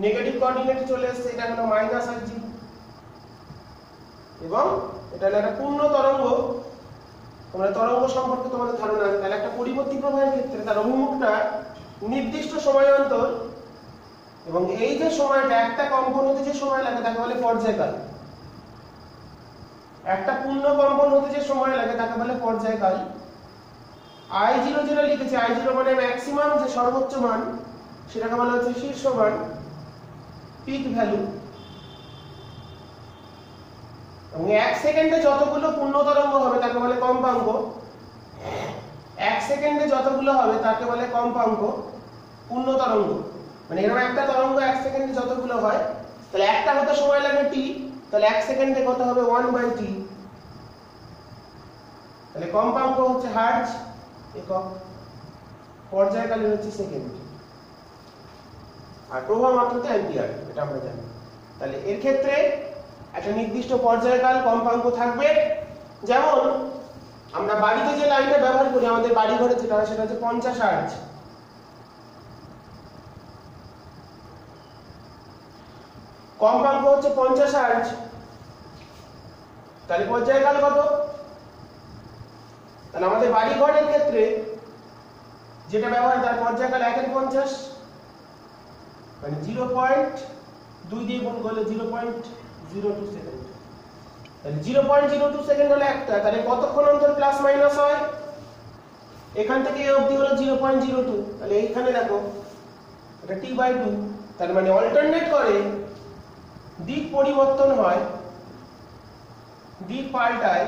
নেগেটিভ কোঅর্ডিনেটে চলে এসেছে, এটা হলো মাইনাস আই জি, এবং এটা হলো একটা পূর্ণ তরঙ্গ। তোমরা তরঙ্গ সম্পর্কে তোমাদের ধারণা আছে, তাহলে একটা পরিবর্তী প্রবাহের ক্ষেত্রে তার অভিমুখটা নির্দিষ্ট সময় অন্তর, এবং এই যে সময়টা একটা কম্পন হতে যে সময় লাগে তাকে বলে পর্যায়কাল। একটা পূর্ণ কম্পন হতে যে সময় লাগে তাকে বলে পর্যায়কাল। I0 যেটা লিখেছি, I0 মানে ম্যাক্সিমাম, যে সর্বোচ্চ মান, সেটাকে বলা হচ্ছে শীর্ষ মান, পিক ভ্যালু। এবং 1 সেকেন্ডে যতগুলো পূর্ণ তরঙ্গ হবে তাকে বলে কম্পাঙ্ক। 1 সেকেন্ডে যতগুলো হবে তাকে বলে কম্পাঙ্ক পূর্ণ তরঙ্গ। মানে এরকম একটা তরঙ্গ 1 সেকেন্ডে যতগুলো হয়, তাহলে একটা হতে সময় লাগে t, তাহলে 1 সেকেন্ডে কত হবে 1/t। তাহলে কম্পাঙ্ক হচ্ছে হার্জ একক, পর্যায়কালীন হচ্ছে সেকেন্ড, আর প্রবাহ মাত্রা অ্যাম্পিয়ার, এটা আমরা জানি। তাহলে এর ক্ষেত্রে একটা নির্দিষ্ট পর্যায়কাল কম্পাঙ্ক থাকবে। যেমন আমরা বাড়িতে যে লাইনটা ব্যবহার করি, আমাদের বাড়ি ঘরে যেটা হয় সেটা হচ্ছে 50 হার্জ। কম্পাঙ্ক হচ্ছে 50 হার্জ, তাহলে পর্যায়কাল কত? তাহলে আমাদের বাড়ি ঘরের ক্ষেত্রে যেটা ব্যবহার, তার পর্যায়কাল 1/50, মানে 0.2 দিয়ে গুণ করলে 0.02 সেকেন্ড। তাহলে 0.02 সেকেন্ড হলো একটা, তাহলে কতক্ষণ অন্তর প্লাস মাইনাস হয়? এখান থেকে এই অবধি হলো 0.02, তাহলে এইখানে দেখো এটা t/2, তার মানে অল্টারনেট করে, দিক পরিবর্তন হয়, দিক পাল্টায়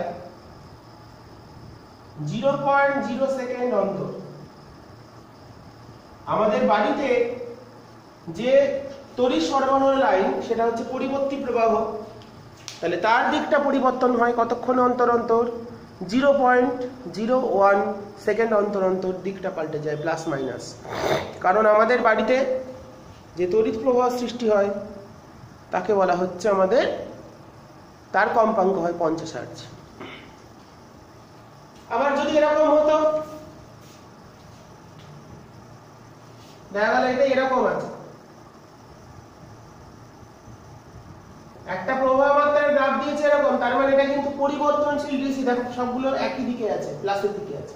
0.0 সেকেন্ড অন্তর। আমাদের বাড়িতে যে তড়িৎ সরবরাহ লাইন সেটা হচ্ছে পরিবর্তী প্রবাহ, তাহলে তার দিকটা পরিবর্তন হয় কতক্ষণ অন্তর অন্তর? 0.01 সেকেন্ড অন্তর অন্তর দিকটা পাল্টে যায়, প্লাস মাইনাস। কারণ আমাদের বাড়িতে যে তড়িৎ প্রবাহ সৃষ্টি হয় তাকে বলা হচ্ছে আমাদের, তার কম্পাঙ্ক হয় 50 হার্জ। আবার যদি এরকম হতো, দেখা গেল এটা এরকম আছে, একটা প্রবাহ মাত্রার গ্রাফ দিয়েছে এরকম, তার মানে এটা কিন্তু পরিবর্তনশীল ডিসি। দেখো সবগুলো একই দিকে আছে, প্লাসের দিকে আছে,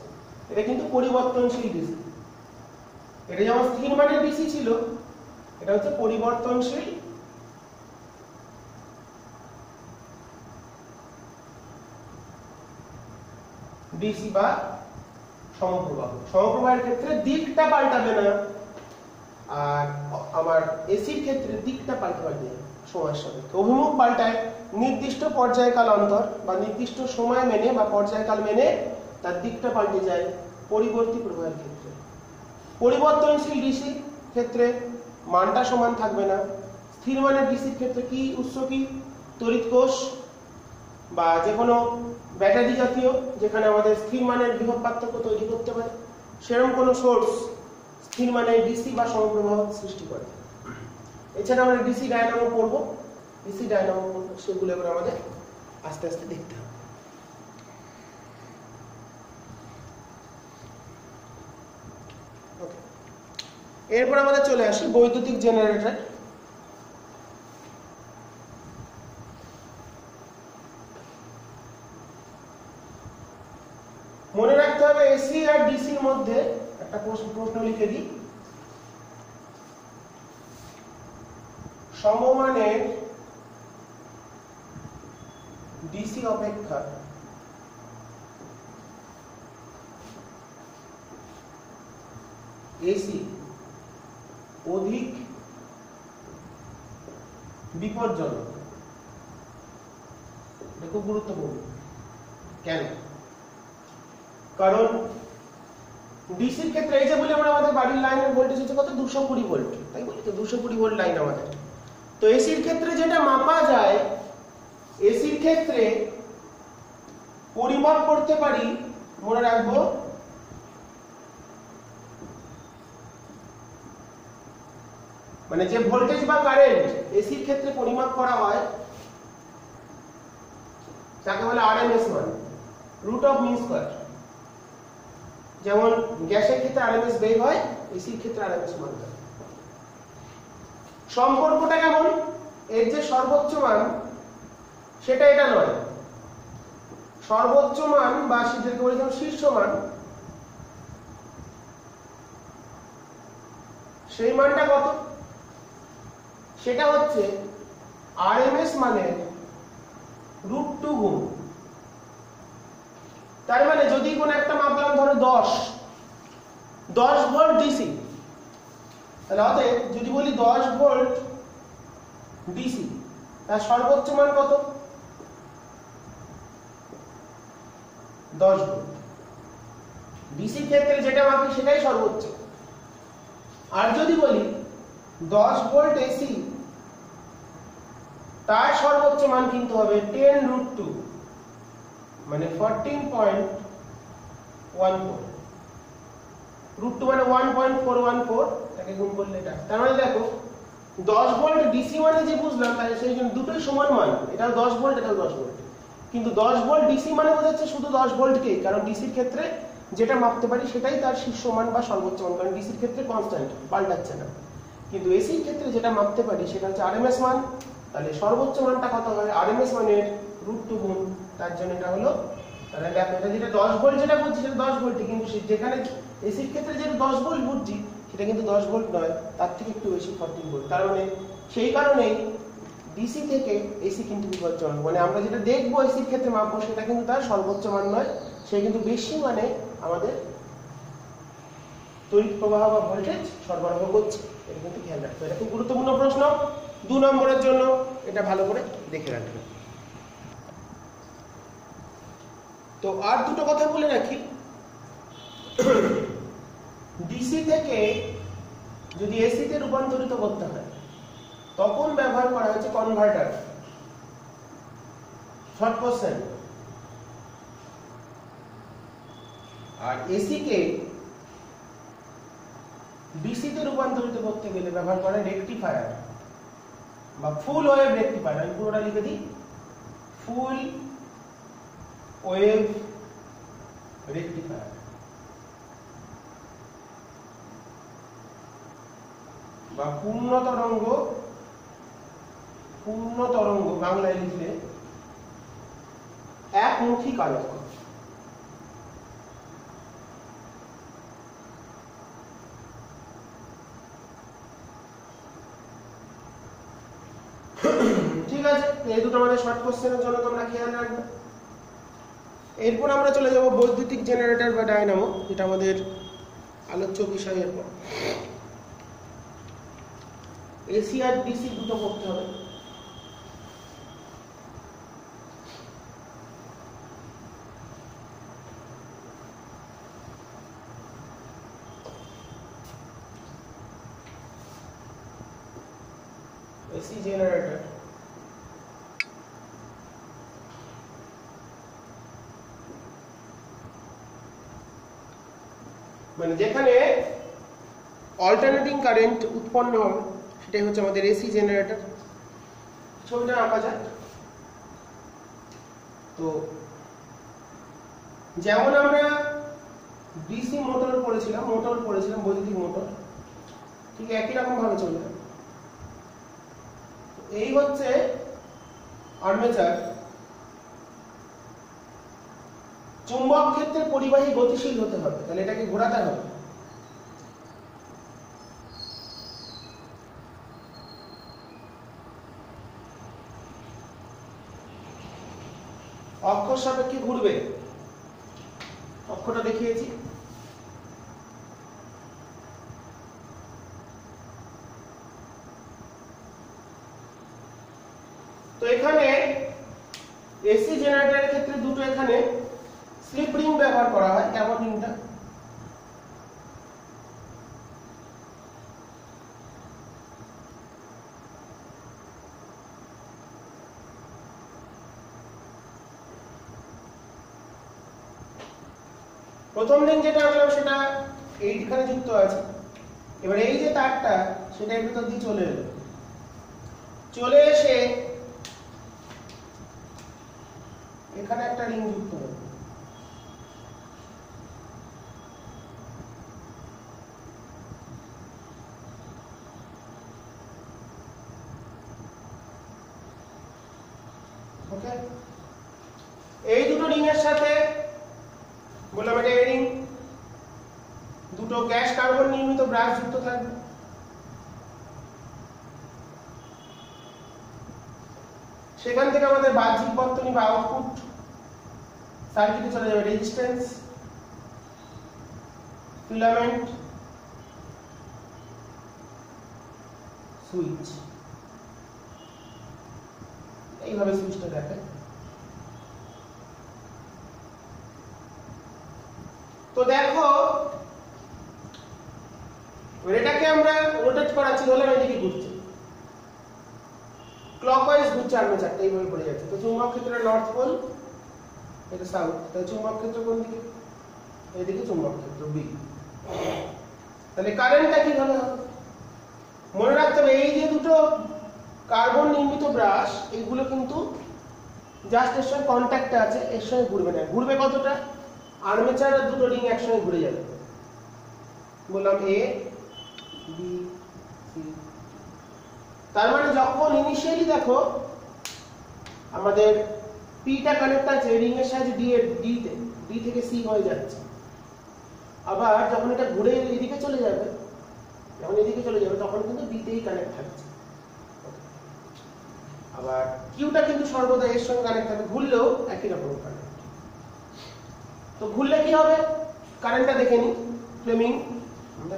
এটা কিন্তু পরিবর্তনশীল ডিসি। এটা যেমন স্থির মানের ডিসি ছিল, এটা হচ্ছে পরিবর্তনশীল ডিসি বা সমপ্রবাহ। সমপ্রবাহের ক্ষেত্রে দিকটা পাল্টাবে না, আর আমার এসির ক্ষেত্রে দিকটা পাল্টাবে সময়ের সাথে, অভিমুখ পাল্টায় নির্দিষ্ট পর্যায়কাল অন্তর বা নির্দিষ্ট সময় মেনে বা পর্যায়কাল মেনে তার দিকটা পাল্টে যায় পরিবর্তী প্রবাহের ক্ষেত্রে। পরিবর্তনশীল ডিসি ক্ষেত্রে মানটা সমান থাকবে না। স্থির মানের ডিসির ক্ষেত্রে কি উৎস, কি তড়িৎ কোষ বা যে কোনো ব্যাটারি জাতীয়, যেখানে আমাদের স্থির মানের বিভব পার্থক্য তৈরি করতে পারে, সেরকম কোনো সোর্স স্থির মানের ডিসি বা সমপ্রবাহ সৃষ্টি করে। এছাড়া আমরা ডিসি ডায়নামো পড়বো, ডিসি ডায়নামো পড়বো, সেগুলো এবার আমাদের আস্তে আস্তে দেখতে হবে। এরপর আমাদের চলে আসি বৈদ্যুতিক জেনারেটর। মনে রাখতে হবে এসি আর ডিসির মধ্যে একটা প্রশ্ন লিখে দিই, সমমানের ডিসি অপেক্ষা এসি অধিক বিপজ্জনক। এটা খুব গুরুত্বপূর্ণ। কেন? কারণ ডিসির ক্ষেত্রে এই যে বলি আমরা, আমাদের বাড়ির লাইনের ভোল্টেজ হচ্ছে কত, 220 ভোল্ট, তাই বলি তো 220 ভোল্ট লাইন আমাদের। তো এসির ক্ষেত্রে যেটা মাপা যায়, এসির ক্ষেত্রে পরিমাপ করতে পারি, মনে রাখবো, মানে যে ভোল্টেজ বা কারেন্ট এসির ক্ষেত্রে পরিমাপ করা হয় তাকে বলে আরএমএস মান, রুট অফ মিন স্কয়ার। যেমন গ্যাসের ক্ষেত্রে আরএমএস বেগ হয়, এসির ক্ষেত্রে আরএমএস মান হয়। সম্পর্কটা কেমন? এর যে সর্বোচ্চ মান সেটা এটা নয়, সর্বোচ্চ মান বা যেটাকে বলেছিলাম শীর্ষ মান, সেই মানটা কত? সেটা হচ্ছে আরএমএস মানের √2 গুণ। তার মানে যদি কোনো একটা মাপলাম ধরো 10 ভোল্ট ডিসি, তাহলে অতএব যদি বলি 10 ভোল্ট ডিসি, তার সর্বোচ্চ মান কত? 10 ভোল্ট। ডিসি ক্ষেত্রে যেটা মাপি সেটাই সর্বোচ্চ। আর যদি বলি 10 ভোল্ট এসি, তার সর্বোচ্চ মান কিন্তু হবে 10√2, মানে 14.14। √2 মানে 1.414, তাকে গুণ করলে এটা। তার মানে দেখো 10 ভোল্ট ডিসি মানে যে বুঝলাম, তাই সেই জন্য দুটোই সমান মান, এটাও 10 ভোল্ট এটাও 10 ভোল্ট। কিন্তু 10 ভোল্ট ডিসি মানে বোঝাচ্ছে শুধু 10 ভোল্টকে, কারণ ডিসির ক্ষেত্রে যেটা মাপতে পারি সেটাই তার শীর্ষ মান বা সর্বোচ্চ মান, কারণ ডিসির ক্ষেত্রে কনস্ট্যান্ট, পাল্টাচ্ছে না। কিন্তু এসির ক্ষেত্রে যেটা মাপতে পারি সেটা হচ্ছে আরএমএস মান। তাহলে সর্বোচ্চ মানটা কত হয়? আরএমএস মানের √2 গুণ, তার জন্য এটা হলো, তাহলে দেখো এটা যেটা 10 ভোল্ট যেটা বলছি সেটা 10 ভোল্ট, কিন্তু যেখানে এসির ক্ষেত্রে যেটা 10 ভোল্ট বুঝছি সেটা কিন্তু 10 ভোল্ট নয়, তার থেকে একটু বেশি 14 ভোল্ট। তার মানে সেই কারণেই ডিসি থেকে এসি কিন্তু বিপজ্জনক। মানে আমরা যেটা দেখবো এসির ক্ষেত্রে মাপবো সেটা কিন্তু তার সর্বোচ্চ মান নয়, সে কিন্তু বেশি মানে আমাদের তড়িৎ প্রবাহ বা ভোল্টেজ সরবরাহ করছে। এটা কিন্তু খেয়াল রাখতে হবে। এটা খুব গুরুত্বপূর্ণ প্রশ্ন, 2 নম্বরের জন্য এটা ভালো করে দেখে রাখবেন। তো আর দুটো কথা বলে রাখি, ডিসি থেকে যদি এসিতে রূপান্তরিত করতে হয় তখন ব্যবহার করা হচ্ছে কনভার্টার, শর্ট কোশ্চেন। আর এসি কে ডিসি তে রূপান্তরিত করতে গেলে ব্যবহার করা রেকটিফায়ার বা ফুল ওয়েভ রেকটিফায়ার। আমি পুরোটা লিখে দিই, ফুল ওয়েভ রেকটিফায়ার বা পূর্ণ তরঙ্গ বাংলায় লিখলে একমুখী কারক। ঠিক আছে, এই দুটো আমাদের শর্ট কোশ্চেনের জন্য তোমরা খেয়াল রাখবে। এরপর আমরা চলে যাব বৈদ্যুতিক জেনারেটর বা ডায়নামো, যেটা আমাদের আলোচ্য বিষয়। এরপর এসি আর ডিসি দুটো করতে হবে। এসি জেনারেটর মানে যেখানে অল্টারনেটিং কারেন্ট উৎপন্ন হবে সেটাই হচ্ছে আমাদের এসি জেনারেটর। ছবিটা আঁকা যাক। তো যেমন আমরা ডিসি মোটর পড়েছিলাম বৈদ্যুতিক মোটর, ঠিক একই রকম ভাবে চলবে। এই হচ্ছে আর্মেচার। চুম্বক ক্ষেত্রে পরিবাহী গতিশীল হতে হবে, তাহলে এটাকে ঘোরাতে হবে। অক্ষর সাপেক্ষে ঘুরবে, অক্ষরটা দেখিয়েছি। তো এখানে এসি জেনারেটরের ক্ষেত্রে দুটো এখানে স্লিপ রিং ব্যবহার করা হয়। কেমন রিংটা? প্রথম রিং যেটা আনলাম সেটা এইখানে যুক্ত আছে। এবার এই যে তারটা সেটা এর ভিতর দিয়ে চলে এলো, চলে এসে এখানে একটা রিং যুক্ত হবে। ওকে, এই দুটো রিং এর সাথে বললাম এটা এ রিং, দুটো গ্যাস কার্বন নির্মিত ব্রাশ যুক্ত থাকবে। সেখান থেকে আমাদের বাহ্যিক বর্তনী বা আউটপুট সার্কিটে চলে যাবে রেজিস্ট্যান্স, ফিলামেন্ট, সুইচ। এইভাবে সুইচটা দেখায়। তো দেখো এটাকে আমরা রোটেট করাচ্ছি, ধরলাম এদিকে ঘুরছে, ক্লকওয়াইজ ঘুরছে আর্মেচারটা এইভাবে পড়ে যাচ্ছে। তো চুম্বক ক্ষেত্রের নর্থ পোল, এটা সাউথ, তাই চুম্বক ক্ষেত্র কোন দিকে? এইদিকে চুম্বক ক্ষেত্র বি। তাহলে কারেন্টটা কিভাবে হবে? মনে রাখতে হবে এই যে দুটো কার্বন নির্মিত ব্রাশ, এইগুলো কিন্তু জাস্ট এর সঙ্গে কন্ট্যাক্টে আছে, এর সঙ্গে ঘুরবে না। ঘুরবে কতটা? আর্মেচার আর দুটো রিং একসঙ্গে ঘুরে যাবে। বললাম এ বি সি। তার মানে যখন ইনিশিয়ালি দেখো আমাদের পিটা কানেক্ট আছে রিং এর সাহায্যে ডি থেকে সি হয়ে যাচ্ছে, আবার যখন এটা ঘুরে এদিকে চলে যাবে, যখন এদিকে চলে যাবে তখন কিন্তু বি তেই কানেক্ট থাকছে। আবার কিউটা কিন্তু সর্বদা এর সঙ্গে কানেক্ট থাকবে, ঘুরলেও একই রকম কানেক্ট। তো ঘুরলে কি হবে? কারেন্টটা দেখে নি। ফ্লেমিং,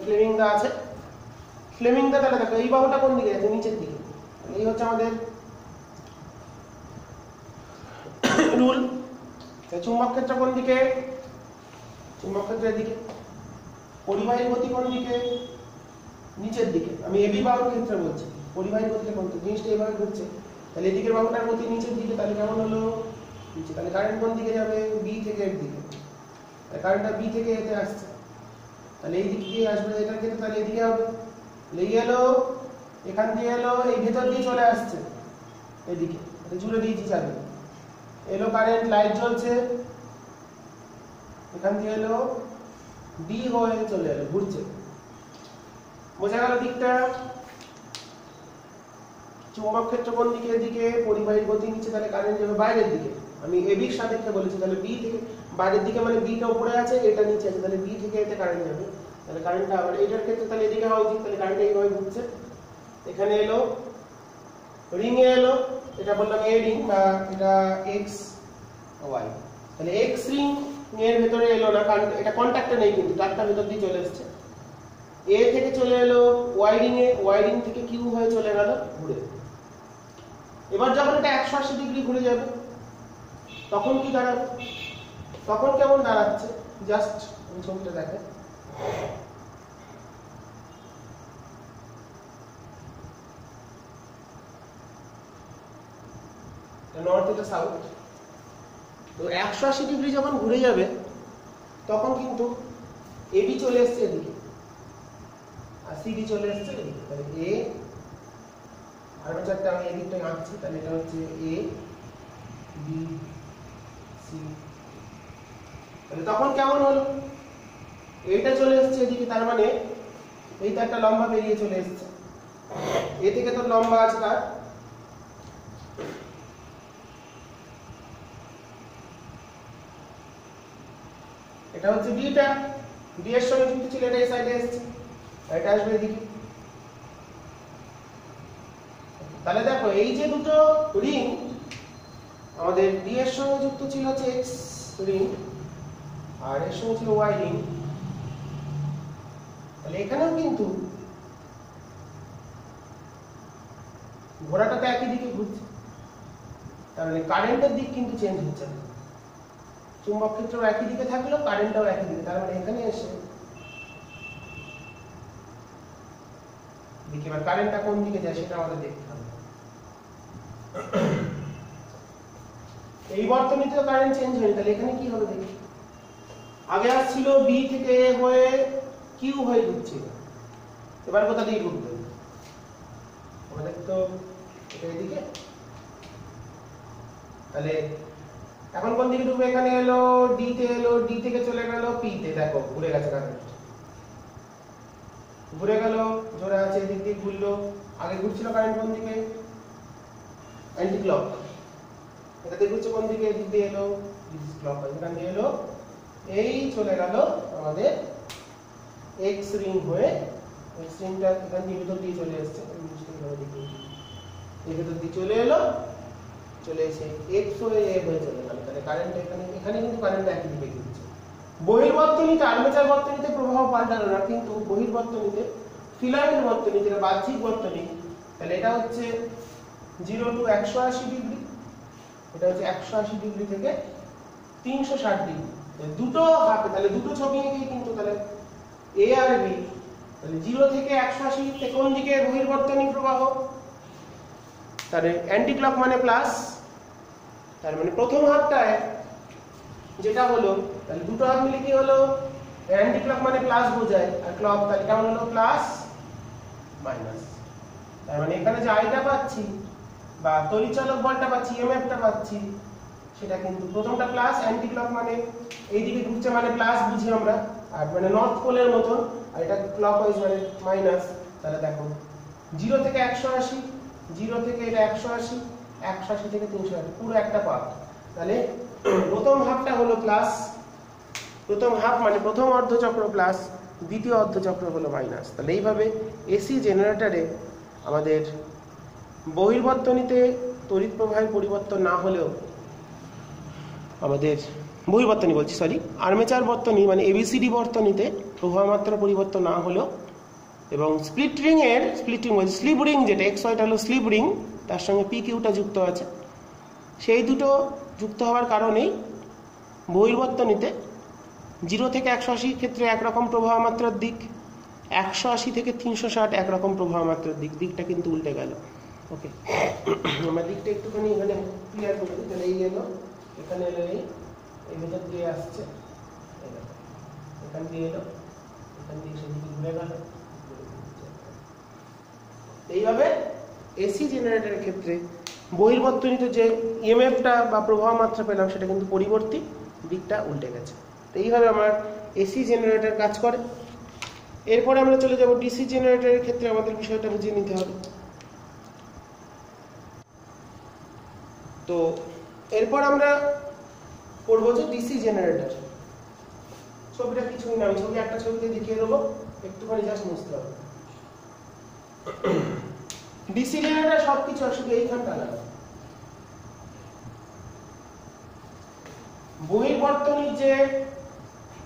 ফ্লেমিং দা আছে, ফ্লেমিং দা তাহলে দেখো এই বাহুটা কোন দিকে যাচ্ছে? নিচের দিকে। এই হচ্ছে আমাদের রুল। চুম্বক ক্ষেত্র কোন দিকে? চুম্বক ক্ষেত্রের দিকে। পরিবাহী গতি কোন দিকে? নিচের দিকে। আমি এবি বাহুর ক্ষেত্রে বলছি, পরিবাহী গতিটা কোন দিকে? জিনিসটা এইভাবে ঘুরছে, তাহলে এদিকের বাহুটার গতি নিচের দিকে, তাহলে কেমন হলো? নিচে। তাহলে কারেন্ট কোন দিকে যাবে? বি থেকে এর দিকে। কারেন্টটা বি থেকে এতে আসছে, তাহলে এই দিক দিয়ে আসবে এটার ক্ষেত্রে, তাহলে এদিকে হবে। এই এলো, এখান দিয়ে এলো, এই ভেতর দিয়ে চলে আসছে এদিকে, জুড়ে দিয়েছি চাবি। এলো কারেন্ট, লাইট জ্বলছে, এখান দিয়ে এলো, ডি হয়ে চলে এলো, ঘুরছে। বোঝা গেল দিকটা? চুম্বক ক্ষেত্র কোন দিকে? এদিকে। পরিবাহী গতি নিচে, তাহলে কারেন্ট যাবে বাইরের দিকে। আমি এবির সাপেক্ষে বলেছি, তাহলে বি থেকে বাইরের দিকে, মানে বিটা উপরে আছে, এটা নিচে আছে, তাহলে বি থেকে এতে কারেন্ট যাবে। তাহলে কারেন্টটা আবার এইটার ক্ষেত্রে তাহলে এদিকে হওয়া উচিত, তাহলে কারেন্ট এইভাবে ঘুরছে। এখানে এলো, রিং এ এলো, এটা বললাম এ রিং বা এটা এক্স ওয়াই। তাহলে এক্স রিং এর ভেতরে এলো না, কারণ এটা কন্ট্যাক্টে নেই, কিন্তু তারটা ভেতর দিয়ে চলে এসেছে। এ থেকে চলে এলো ওয়াই রিং এ, ওয়াই রিং থেকে কিউ হয়ে চলে গেল ঘুরে। এবার যখন এটা 180 ডিগ্রি ঘুরে যাবে তখন কি দাঁড়াবে? তখন কেমন দাঁড়াচ্ছে? জাস্ট আমি ছবিটা দেখেন। নর্থ এটা সাউথ। তো 180 ডিগ্রি যখন ঘুরে যাবে তখন কিন্তু এবি চলে এসছে এদিকে আর সিডি চলে এসছে এদিকে। তাহলে এ আর্মেচারটা আমি এদিকটা আঁকছি, তাহলে এটা হচ্ছে এ বি সি। তাহলে তখন কেমন হলো? এইটা চলে এসছে এদিকে, তার মানে এইটা একটা লম্বা বেরিয়ে চলে এসছে। এ থেকে তো লম্বা আছে তার, এটা হচ্ছে বিটা, বি এর সঙ্গে যুক্ত ছিল, এটা এই সাইডে এসেছে, এটা আসবে এদিকে। তাহলে দেখো এই যে দুটো রিং আমাদের ডি এর সঙ্গে যুক্ত ছিল হচ্ছে এক্স রিং আর এর সঙ্গে ছিল ওয়াই রিং, তাহলে এখানেও কিন্তু ঘোড়াটা তো একই দিকে ঘুরছে, তার মানে কারেন্টের দিক কিন্তু চেঞ্জ হচ্ছে না। চুম্বক ক্ষেত্রও একই দিকে থাকলো, কারেন্টটাও একই দিকে, তার মানে এখানে এসে দেখি এবার কারেন্টটা কোন দিকে যায় সেটা আমাদের দেখতে হবে। এই বর্তনীতে তো কারেন্ট চেঞ্জ হয়নি, তাহলে এখানে কি হবে দেখি। আগে আসছিল বি থেকে এ হয়ে কিউ হয়ে ঢুকছিল, এবার কোথা দিয়ে ঢুকবে? আমাদের তো এটা এদিকে, তাহলে এখন কোন দিকে ঢুকবে? এখানে এলো, ডি তে এলো, ডি থেকে চলে গেল পি তে, দেখো ঘুরে গেছে কারেন্ট, ঘুরে গেল, জোরে আছে, এদিক দিয়ে ঘুরলো। আগে ঘুরছিল কারেন্ট কোন দিকে? অ্যান্টি ক্লক, এটা দেখুন কোন দিকে, এদিক দিয়ে এলো, দিস ইজ ক্লকওয়াইজ, এখান দিয়ে এলো, এই চলে গেল আমাদের এক্স রিং হয়ে, এক্স রিংটা এখান দিয়ে ভিতর দিয়ে চলে আসছে, এই ভিতর দিয়ে চলে এলো, চলে এসে এক্স হয়ে এ হয়ে চলে গেল। তাহলে কারেন্ট এখানে কিন্তু কারেন্ট একই দিকে ঘুরছে। বহির্বর্তনীতে আর্মেচার বর্তনীতে প্রবাহ পাল্টানো না, কিন্তু বহির্বর্তনীতে ফিলামেন্ট বর্তনী যেটা বাহ্যিক বর্তনী, তাহলে এটা হচ্ছে 0 টু 180 ডিগ্রি, এটা হচ্ছে 180 ডিগ্রি থেকে 360 ডিগ্রি, দুটো হাফে, তাহলে দুটো ছবি এঁকেই কিন্তু তাহলে এ আর বি, তাহলে 0 থেকে 180 তে কোন দিকে বহির্বর্তনী প্রবাহ, তাহলে অ্যান্টি ক্লক মানে প্লাস, তার মানে প্রথম হাফটায় যেটা হলো, তাহলে দুটো হাফ মিলে কি হলো, অ্যান্টি ক্লক মানে প্লাস বোঝায়, আর ক্লক তাহলে কেমন হলো, প্লাস মাইনাস। তার মানে এখানে যে আইটা পাচ্ছি বা তড়িৎচালক বলটা পাচ্ছি, ইএমএফটা পাচ্ছি, সেটা কিন্তু প্রথমটা প্লাস, অ্যান্টি ক্লক মানে এইদিকে ঘুরছে মানে প্লাস বুঝি আমরা, আর মানে নর্থ পোলের মতন, আর এটা ক্লকওয়াইজ মানে মাইনাস। তাহলে দেখো 0 থেকে 180, 0 থেকে এটা 180, 180 থেকে 360, পুরো একটা পার্ট। তাহলে প্রথম হাফটা হলো প্লাস, প্রথম হাফ মানে প্রথম অর্ধচক্র প্লাস, দ্বিতীয় অর্ধচক্র হলো মাইনাস। তাহলে এইভাবে এসি জেনারেটরে আমাদের বহির্বর্তনীতে তড়িৎ প্রবাহের পরিবর্তন না হলেও, আমাদের বহির্বর্তনী বলছি সরি, আর্মেচার বর্তনী মানে এবিসিডি বর্তনীতে প্রবাহ মাত্রা পরিবর্তন না হলেও, এবং স্প্লিট রিং এর স্লিপ রিং যেটা এক্স ওয়াইটা হলো স্লিপ রিং, তার সঙ্গে পি কিউটা যুক্ত আছে, সেই দুটো যুক্ত হওয়ার কারণেই বহির্বর্তনীতে 0 থেকে 180 ক্ষেত্রে একরকম প্রবাহ মাত্রার দিক, 180 থেকে 360 একরকম প্রবাহ মাত্রার দিক, দিকটা কিন্তু উল্টে গেল। ওকে, আমরা দিকটা একটুখানি এখানে ক্লিয়ার করে দিই। তাহলে এই এলো, এখানে এলো, এই ভেতর দিয়ে আসছে, এখান দিয়ে এলো, এখান দিয়ে সেদিকে ঘুরে গেল। এইভাবে এসি জেনারেটরের ক্ষেত্রে বহির্বর্তনীতে যে ইএমএফটা বা প্রবাহ মাত্রা পেলাম সেটা কিন্তু পরিবর্তী, দিকটা উল্টে গেছে। তো এইভাবে আমার এসি জেনারেটর কাজ করে। এরপরে আমরা চলে যাব ডিসি জেনারেটরের ক্ষেত্রে, আমাদের বিষয়টা বুঝিয়ে নিতে হবে। তো এরপর আমরা পড়ব যে ডিসি জেনারেটর। ছবিটা কিছুই না, আমি ছবি একটা ছবিতে দেখিয়ে দেবো, একটুখানি জাস্ট বুঝতে হবে। ডিসি জেনারেটর সবকিছু শুধু এইখানটা না, বহির্বর্তনীর যে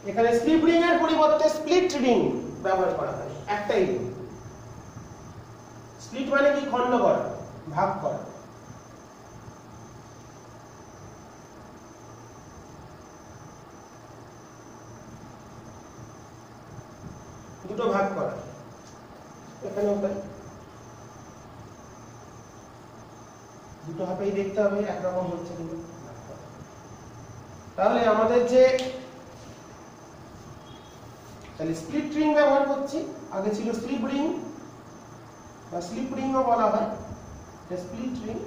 এখানে স্লিপ রিং এর পরিবর্তে স্প্লিট রিং ব্যবহার করা হয়, একটাই রিং। স্প্লিট মানে কি, খণ্ড করা, ভাগ করা। দুটো ভাগ করা, এখানেও তাই, দুটো হাতেই দেখতে হবে একরকম হচ্ছে দুটো। তাহলে আমাদের যে তাহলে স্প্লিট রিং ব্যবহার করছি, আগে ছিল স্লিপ রিং বা স্লিপ রিংও বলা হয়, স্প্লিট রিং।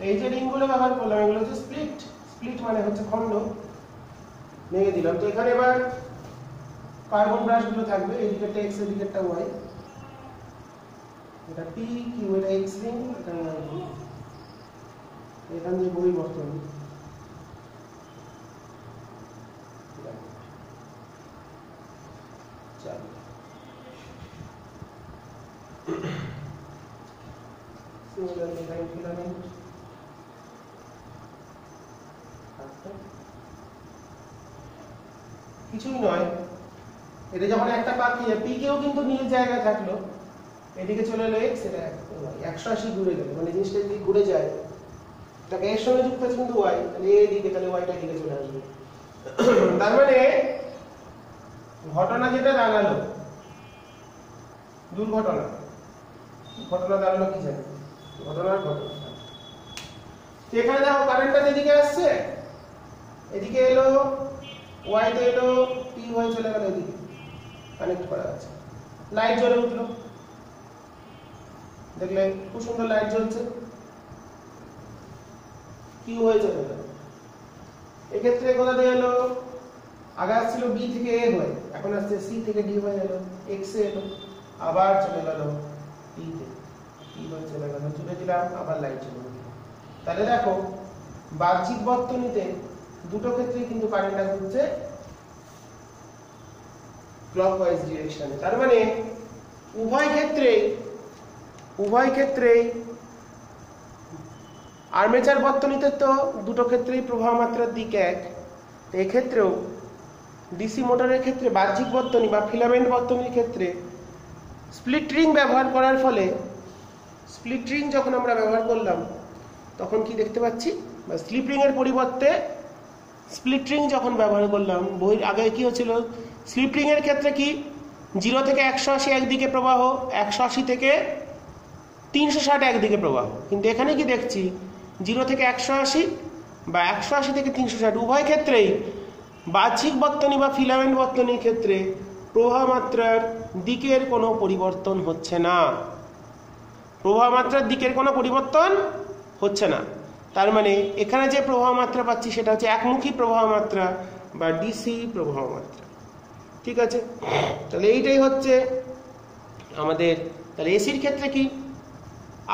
এই যে রিংগুলো ব্যবহার করলাম এগুলো হচ্ছে স্প্লিট, স্প্লিট মানে হচ্ছে খণ্ড, ভেঙে দিলাম। তো এখানে এবার কার্বন ব্রাশগুলো থাকবে, এদিকেরটা এক্স এদিকেরটা ওয়াই, এটা পি কিউ, এটা এক্স রিং, এখানে ওয়াই রিং, এখান দিয়ে পরিবর্তন। ফিলামেন্ট কিছুই নয়, এটা যখন একটা পাখি পি কেও কিন্তু নিজের জায়গায় থাকলো, এদিকে চলে এলো এক্স, এটা 180 ঘুরে গেল, মানে জিনিসটা যদি ঘুরে যায়, এটাকে এর সঙ্গে যুক্ত আছে কিন্তু ওয়াই, তাহলে এদিকে, তাহলে ওয়াইটা এদিকে চলে আসবে। তার মানে ঘটনা যেটা দাঁড়ালো, দুর্ঘটনা, ঘটনা দাঁড়ালো কি জানি, ঘটনার ঘটনা। এখানে দেখো কারেন্টটা যেদিকে আসছে, এদিকে এলো, ওয়াই তে এলো, টি হয়ে চলে গেল এদিকে, কানেক্ট করা আছে। লাইট জ্বলে উঠলো, দেখলে খুব সুন্দর লাইট জ্বলছে, কি হয়েছে দাদা? এক্ষেত্রে কোথা দিয়ে এলো? আগে আসছিল বি থেকে এ হয়ে, এখন আসছে সি থেকে ডি হয়ে এলো, এক্স এ এলো, আবার চলে গেল ই তে, ই হয়ে চলে গেল, চলে দিলাম, আবার লাইট চলে গেল। তাহলে দেখো বাহ্যিক বর্তনীতে দুটো ক্ষেত্রেই কিন্তু কারেন্টটা ঘুরছে ক্লকওয়াইজ ডিরেকশনে। তার মানে উভয় ক্ষেত্রেই আর্মেচার বর্তনীতে তো দুটো ক্ষেত্রেই প্রবাহ মাত্রার দিক এক, এই ক্ষেত্রেও ডিসি মোটরের ক্ষেত্রে বাহ্যিক বর্তনী বা ফিলামেন্ট বর্তনীর ক্ষেত্রে স্প্লিট রিং ব্যবহার করার ফলে, স্প্লিট রিং যখন আমরা ব্যবহার করলাম তখন কি দেখতে পাচ্ছি, বা স্লিপ রিং এর পরিবর্তে স্প্লিট রিং যখন ব্যবহার করলাম, বইয়ের আগে কি হচ্ছিল, স্লিপ রিং এর ক্ষেত্রে কি 0 থেকে 180 একদিকে প্রবাহ, 180 থেকে 360 একদিকে প্রবাহ। কিন্তু এখানে কি দেখছি, 0 থেকে 180 বা 180 থেকে 360 উভয় ক্ষেত্রেই বাহ্যিক বর্তনী বা ফিলামেন্ট বর্তনীর ক্ষেত্রে প্রবাহ মাত্রার দিকের কোনো পরিবর্তন হচ্ছে না, প্রবাহ মাত্রার দিকের কোনো পরিবর্তন হচ্ছে না। তার মানে এখানে যে প্রবাহ মাত্রা পাচ্ছি সেটা হচ্ছে একমুখী প্রবাহ মাত্রা বা ডিসি প্রবাহ মাত্রা। ঠিক আছে, তাহলে এইটাই হচ্ছে আমাদের। তাহলে এসির ক্ষেত্রে কি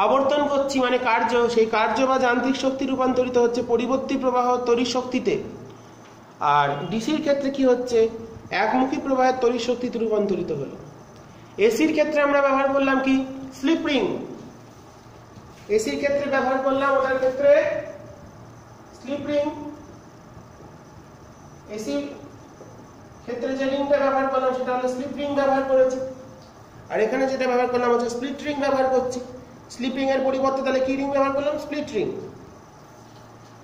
আবর্তন করছি মানে কার্য, সেই কার্য বা যান্ত্রিক শক্তি রূপান্তরিত হচ্ছে পরিবর্তী প্রবাহ তড়িৎ শক্তিতে, আর ডিসির ক্ষেত্রে কি হচ্ছে, একমুখী প্রবাহের তড়িৎ শক্তিতে রূপান্তরিত হলো। এসির ক্ষেত্রে আমরা ব্যবহার করলাম কি, স্লিপ রিং। এসির ক্ষেত্রে ব্যবহার করলাম, ওটার ক্ষেত্রে স্লিপ রিং। এসির ক্ষেত্রে যে রিংটা ব্যবহার করলাম সেটা হলো স্লিপ রিং ব্যবহার করেছি, আর এখানে যেটা ব্যবহার করলাম হচ্ছে স্প্লিট রিং ব্যবহার করছি। স্লিপ রিং এর পরিবর্তে তাহলে কি রিং ব্যবহার করলাম, স্প্লিট রিং।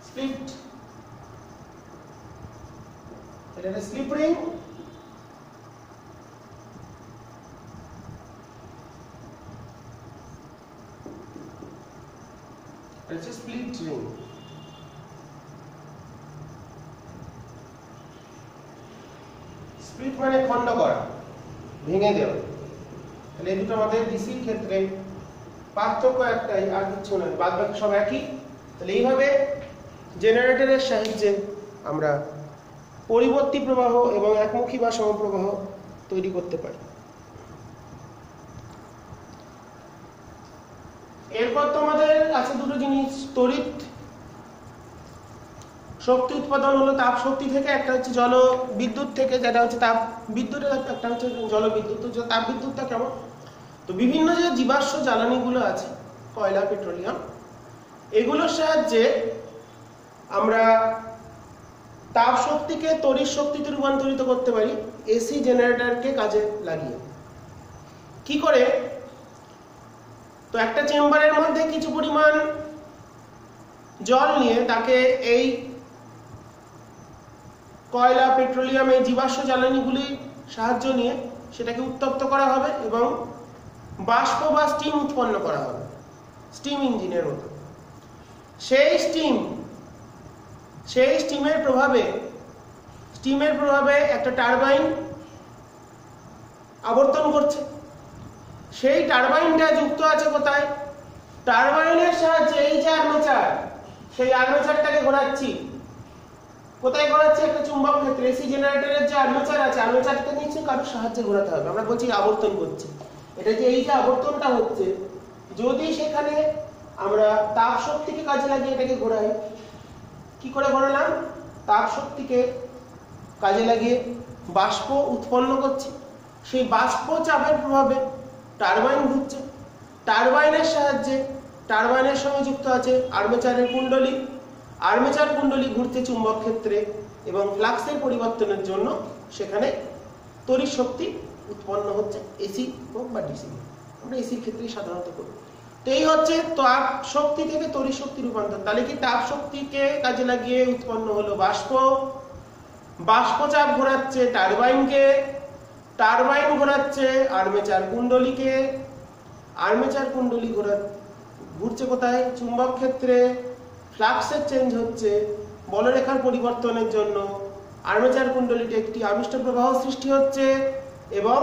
স্প্লিট, এটা স্লিপ রিং, এটা স্প্লিট রিং। স্প্লিট মানে খণ্ড করা, ভেঙে দেওয়া। তাহলে এই দুটো আমাদের ডিসির ক্ষেত্রে পার্থক্য একটাই, আর কিছু নয়, বাদ বাকি সব একই। তাহলে এইভাবে জেনারেটরের সাহায্যে আমরা পরিবর্তী প্রবাহ এবং একমুখী বা সমপ্রবাহ তৈরি করতে পারি। এরপর তোমাদের আছে দুটো জিনিস, তড়িৎ শক্তি উৎপাদন হলো তাপ শক্তি থেকে, একটা হচ্ছে জল বিদ্যুৎ থেকে, যেটা হচ্ছে তাপ বিদ্যুৎ, একটা হচ্ছে জল বিদ্যুৎ। তো তাপ বিদ্যুৎটা কেমন, তো বিভিন্ন যে জীবাশ্ম জ্বালানিগুলো আছে, কয়লা, পেট্রোলিয়াম, এগুলোর সাহায্যে আমরা তাপ শক্তিকে তড়িৎ শক্তিতে রূপান্তরিত করতে পারি এসি জেনারেটরকে কাজে লাগিয়ে। কি করে, তো একটা চেম্বারের মধ্যে কিছু পরিমাণ জল নিয়ে তাকে এই কয়লা, পেট্রোলিয়াম, এই জীবাশ্ম জ্বালানিগুলি সাহায্য নিয়ে সেটাকে উত্তপ্ত করা হবে এবং বাষ্প বা স্টিম উৎপন্ন করা হবে, স্টিম ইঞ্জিনের মতো। সেই স্টিমের প্রভাবে একটা টারবাইন আবর্তন করছে। সেই টারবাইনটা যুক্ত আছে কোথায়, টারবাইনের সাহায্যে এই যে আর্মেচার, সেই আর্মেচারটাকে ঘোরাচ্ছি। কোথায় ঘোরাচ্ছি, একটা চুম্বক ক্ষেত্রে। এসি জেনারেটরের যে আর্মেচার আছে, আর্মেচারটা নিশ্চয়ই কারোর সাহায্যে ঘোরাতে হবে। আমরা বলছি আবর্তন করছি, এটা যে এই যে আবর্তনটা হচ্ছে, যদি সেখানে আমরা তাপ শক্তিকে কাজে লাগিয়ে এটাকে ঘোরাই, কি করে ঘোরালাম, তাপ শক্তিকে কাজে লাগিয়ে বাষ্প উৎপন্ন করছি। সেই বাষ্প চাপের প্রভাবে টারবাইন ঘুরছে। টারবাইনের সাহায্যে, টারবাইনের সঙ্গে যুক্ত আছে আর্মেচারের কুণ্ডলী। আর্মেচার কুণ্ডলী ঘুরছে চুম্বক ক্ষেত্রে এবং ফ্লাক্সের পরিবর্তনের জন্য সেখানে তড়িৎ শক্তি উৎপন্ন হচ্ছে, এসি হোক বা ডিসি। আমরা এসির ক্ষেত্রেই সাধারণত করি। তো এই হচ্ছে তাপ শক্তি থেকে তড়িৎ শক্তি রূপান্তর। তাহলে কি তাপ শক্তিকে কাজে লাগিয়ে উৎপন্ন হলো বাষ্প, বাষ্পচাপ ঘোরাচ্ছে টারবাইনকে, টারবাইন ঘোরাচ্ছে আর্মেচার কুণ্ডলীকে, আর্মেচার কুণ্ডলী ঘুরছে কোথায়, চুম্বক ক্ষেত্রে। ফ্লাক্সের চেঞ্জ হচ্ছে বলরেখার পরিবর্তনের জন্য, আর্মেচার কুণ্ডলীতে একটি আবিষ্ট প্রবাহ সৃষ্টি হচ্ছে, এবং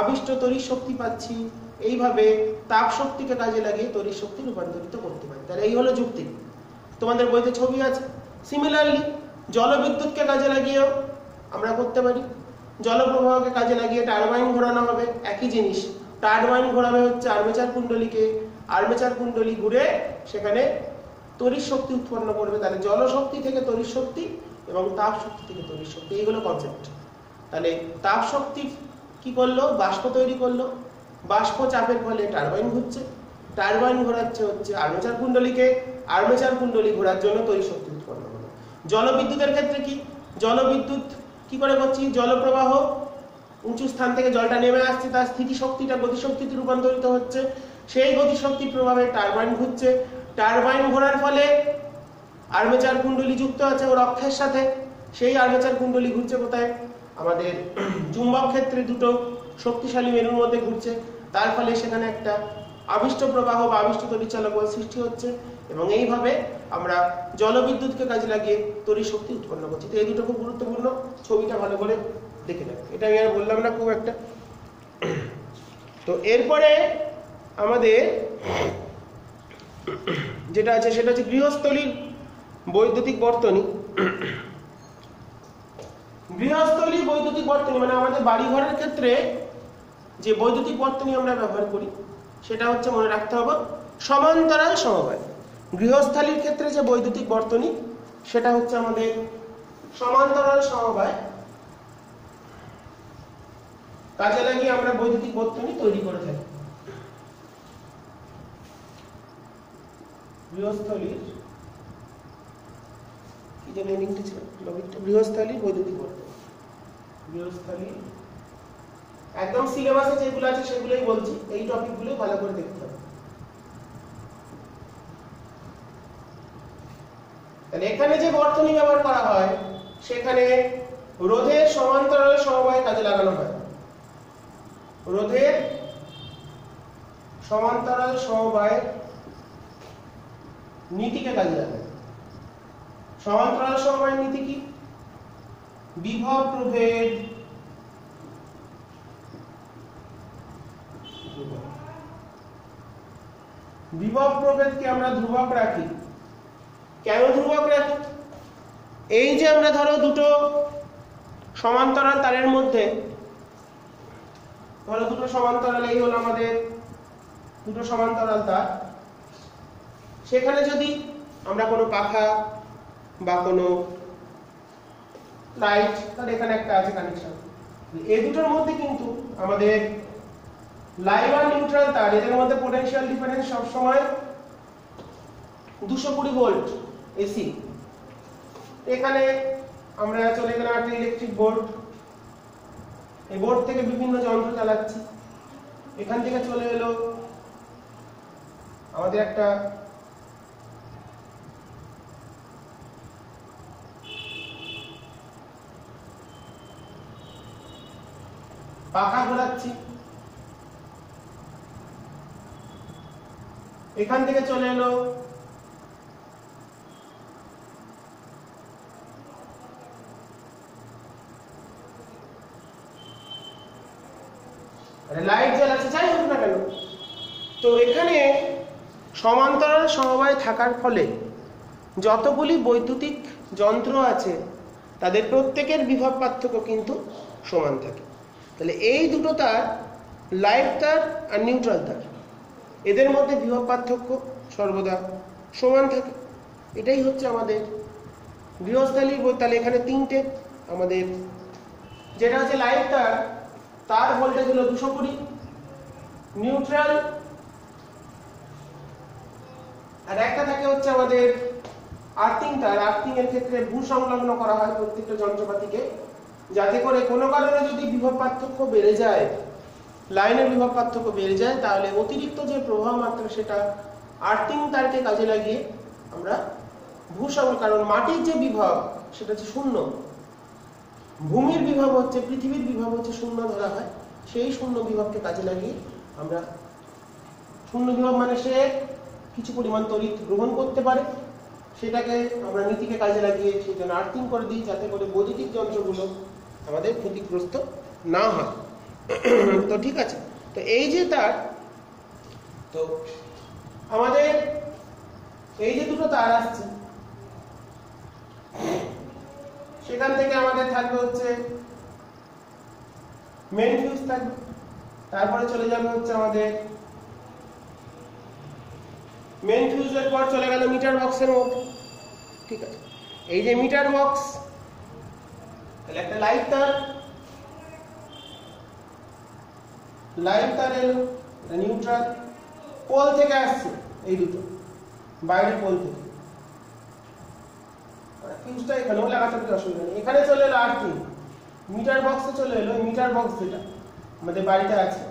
আবিষ্ট তড়িৎ শক্তি পাচ্ছি, এইভাবে তাপ শক্তিকে কাজে লাগিয়ে তড়িৎ শক্তি রূপান্তরিত করতে পারি। তাহলে এই হলো যুক্তি। তোমাদের বইতে ছবি আছে। সিমিলারলি জলবিদ্যুৎকে কাজে লাগিয়েও আমরা করতে পারি। জলপ্রবাহকে কাজে লাগিয়ে টারবাইন ঘোরানো হবে, একই জিনিস। টারবাইন ঘোরাবে হচ্ছে আর্মেচার কুণ্ডলীকে, আর্মেচার কুণ্ডলী ঘুরে সেখানে তড়িৎ শক্তি উৎপন্ন করবে। তাহলে জলশক্তি থেকে তড়িৎ শক্তি এবং তাপ শক্তি থেকে তড়িৎ শক্তি, এইগুলো কনসেপ্ট। তাহলে তাপ শক্তি কি করলো? বাষ্প তৈরি করলো, বাষ্প চাপের ফলে টারবাইন ঘুরছে, টারবাইন ঘোরাচ্ছে হচ্ছে আর্মেচার কুণ্ডলীকে, আর্মেচার কুণ্ডলী ঘোরার জন্য তড়িৎ শক্তি উৎপন্ন হলো। জলবিদ্যুতের ক্ষেত্রে কি? জলবিদ্যুৎ কি করে করছি? জলপ্রবাহ, উঁচু স্থান থেকে জলটা নেমে আসছে, তার স্থিতি শক্তিটা গতিশক্তিতে রূপান্তরিত হচ্ছে, সেই গতিশক্তির প্রভাবে টারবাইন ঘুরছে, টারবাইন ঘোরার ফলে আর্মেচার কুণ্ডলী যুক্ত আছে ওর অক্ষের সাথে, সেই আর্মেচার কুণ্ডলী ঘুরছে কোথায়? আমাদের চুম্বক ক্ষেত্রে দুটো শক্তিশালী মেরুর মধ্যে ঘুরছে, তার ফলে সেখানে একটা আবিষ্ট প্রবাহ বা আবিষ্ট তড়িৎচালক বল সৃষ্টি হচ্ছে, এবং এইভাবে আমরা জলবিদ্যুৎকে কাজে লাগিয়ে তড়িৎ শক্তি উৎপন্ন করছি। তো এই দুটো খুব গুরুত্বপূর্ণ, ছবিটা ভালো করে দেখে নেব। এটা আমি আর বললাম না খুব একটা। তো এরপরে আমাদের যেটা আছে সেটা হচ্ছে গৃহস্থলীর বৈদ্যুতিক বর্তনী। গৃহস্থলী বৈদ্যুতিক বর্তনী মানে আমাদের বাড়িঘরের ক্ষেত্রে যে বৈদ্যুতিক বর্তনী আমরা ব্যবহার করি সেটা হচ্ছে, মনে রাখতে হবে, সমান্তরাল সমবায়। গৃহস্থালীর ক্ষেত্রে যে বৈদ্যুতিক বর্তনী সেটা হচ্ছে আমাদের সমান্তরাল সমবায়, কাজে লাগিয়ে আমরা বৈদ্যুতিক বর্তনী তৈরি করে থাকি। গৃহস্থলীর কি যে মিনিংটা ছিল, গৃহস্থলীর বৈদ্যুতিক বর্তনী, গৃহস্থলী একদম সিলেবাসে যেগুলো আছে সেগুলোই বলছি, এই টপিকগুলো ভালো করে দেখতে হবে। তাহলে এখানে যে বর্তনী ব্যবহার করা হয় সেখানে রোধের সমান্তরাল সমবায় কাজে লাগানো হয়। রোধের সমান্তরাল সমবায় নীতিকে কাজে লাগায়। সমান্তরাল সমবায় নীতি কি? বিভব প্রভেদ বিভব প্রভেদকে আমরা ধ্রুবক রাখি। কেন ধ্রুবক রাখি? এই যে আমরা ধরো দুটো সমান্তরাল তারের মধ্যে, ধরো দুটো সমান্তরাল, এই হলো আমাদের দুটো সমান্তরাল তার, সেখানে যদি আমরা কোনো পাখা বা কোনো লাইট, তাহলে এখানে একটা আছে কানেকশন, এই দুটোর মধ্যে কিন্তু আমাদের লাইভ আর নিউট্রাল তার, এদের মধ্যে পোটেনশিয়াল ডিফারেন্স সব সময় 220 ভোল্ট এসি। এখানে আমরা চলে গেলাম একটা ইলেকট্রিক বোর্ড, এই বোর্ড থেকে বিভিন্ন যন্ত্র চালাচ্ছি, এখান থেকে চলে এলো আমাদের একটা পাখা ঘোরাচ্ছি, এখান থেকে চলে এলো লাইট জ্বালাচ্ছে, যাই হোক না কেন। তো এখানে সমান্তরাল সমবায় থাকার ফলে যতগুলি বৈদ্যুতিক যন্ত্র আছে তাদের প্রত্যেকের বিভব পার্থক্য কিন্তু সমান থাকে। তাহলে এই দুটো তার, লাইভ তার আর নিউট্রাল তার, এদের মধ্যে বিভব পার্থক্য সর্বদা সমান থাকে। এটাই হচ্ছে আমাদের গৃহস্থালীর বই। তাহলে এখানে তিনটে আমাদের, যেটা হচ্ছে লাইভ তার, তার ভোল্টেজ হলো 220, নিউট্রাল আর একটা থাকে হচ্ছে আমাদের আর্থিং তার। আর্থিং এর ক্ষেত্রে ভূ সংলগ্ন করা হয় প্রত্যেকটা যন্ত্রপাতিকে, যাতে করে কোনো কারণে যদি বিভব পার্থক্য বেড়ে যায়, লাইনের বিভব পার্থক্য বেড়ে যায়, তাহলে অতিরিক্ত যে প্রবাহ মাত্রা সেটা আর্থিং তারকে কাজে লাগিয়ে আমরা ভূ সংলগ্ন, কারণ মাটির যে বিভব সেটা হচ্ছে শূন্য, ভূমির বিভব হচ্ছে, পৃথিবীর বিভব হচ্ছে শূন্য ধরা হয়, সেই শূন্য বিভবকে কাজে লাগিয়ে আমরা, শূন্য বিভব মানে সে কিছু পরিমাণ তড়িৎ গ্রহণ করতে পারে, সেটাকে আমরা নীতিকে কাজে লাগিয়ে সেই জন্য আর্থিং করে দিই, যাতে করে বৈদ্যুতিক যন্ত্রগুলো আমাদের ক্ষতিগ্রস্ত না হয়। তো ঠিক আছে, তো এই যে তার, তো আমাদের এই যে দুটো তার আসছে, সেখান থেকে আমাদের থাকবে হচ্ছে মেইন ফিউজ থাকবে, তারপরে চলে যাবে হচ্ছে আমাদের মেইন ফিউজের পর চলে গেল মিটার বক্সের মধ্যে। ঠিক আছে, এই যে মিটার বক্স, তাহলে একটা লাইট তার এলো, নিউট্রাল পোল থেকে আসছে, এই দুটো বাইরে পোল থেকে, ফিউজটা এখানেও লাগাতে কোনো অসুবিধা নেই। এখানে চলে এলো আর্থিং, মিটার বক্সে চলে এলো, মিটার বক্স যেটা আমাদের বাড়িতে আছে,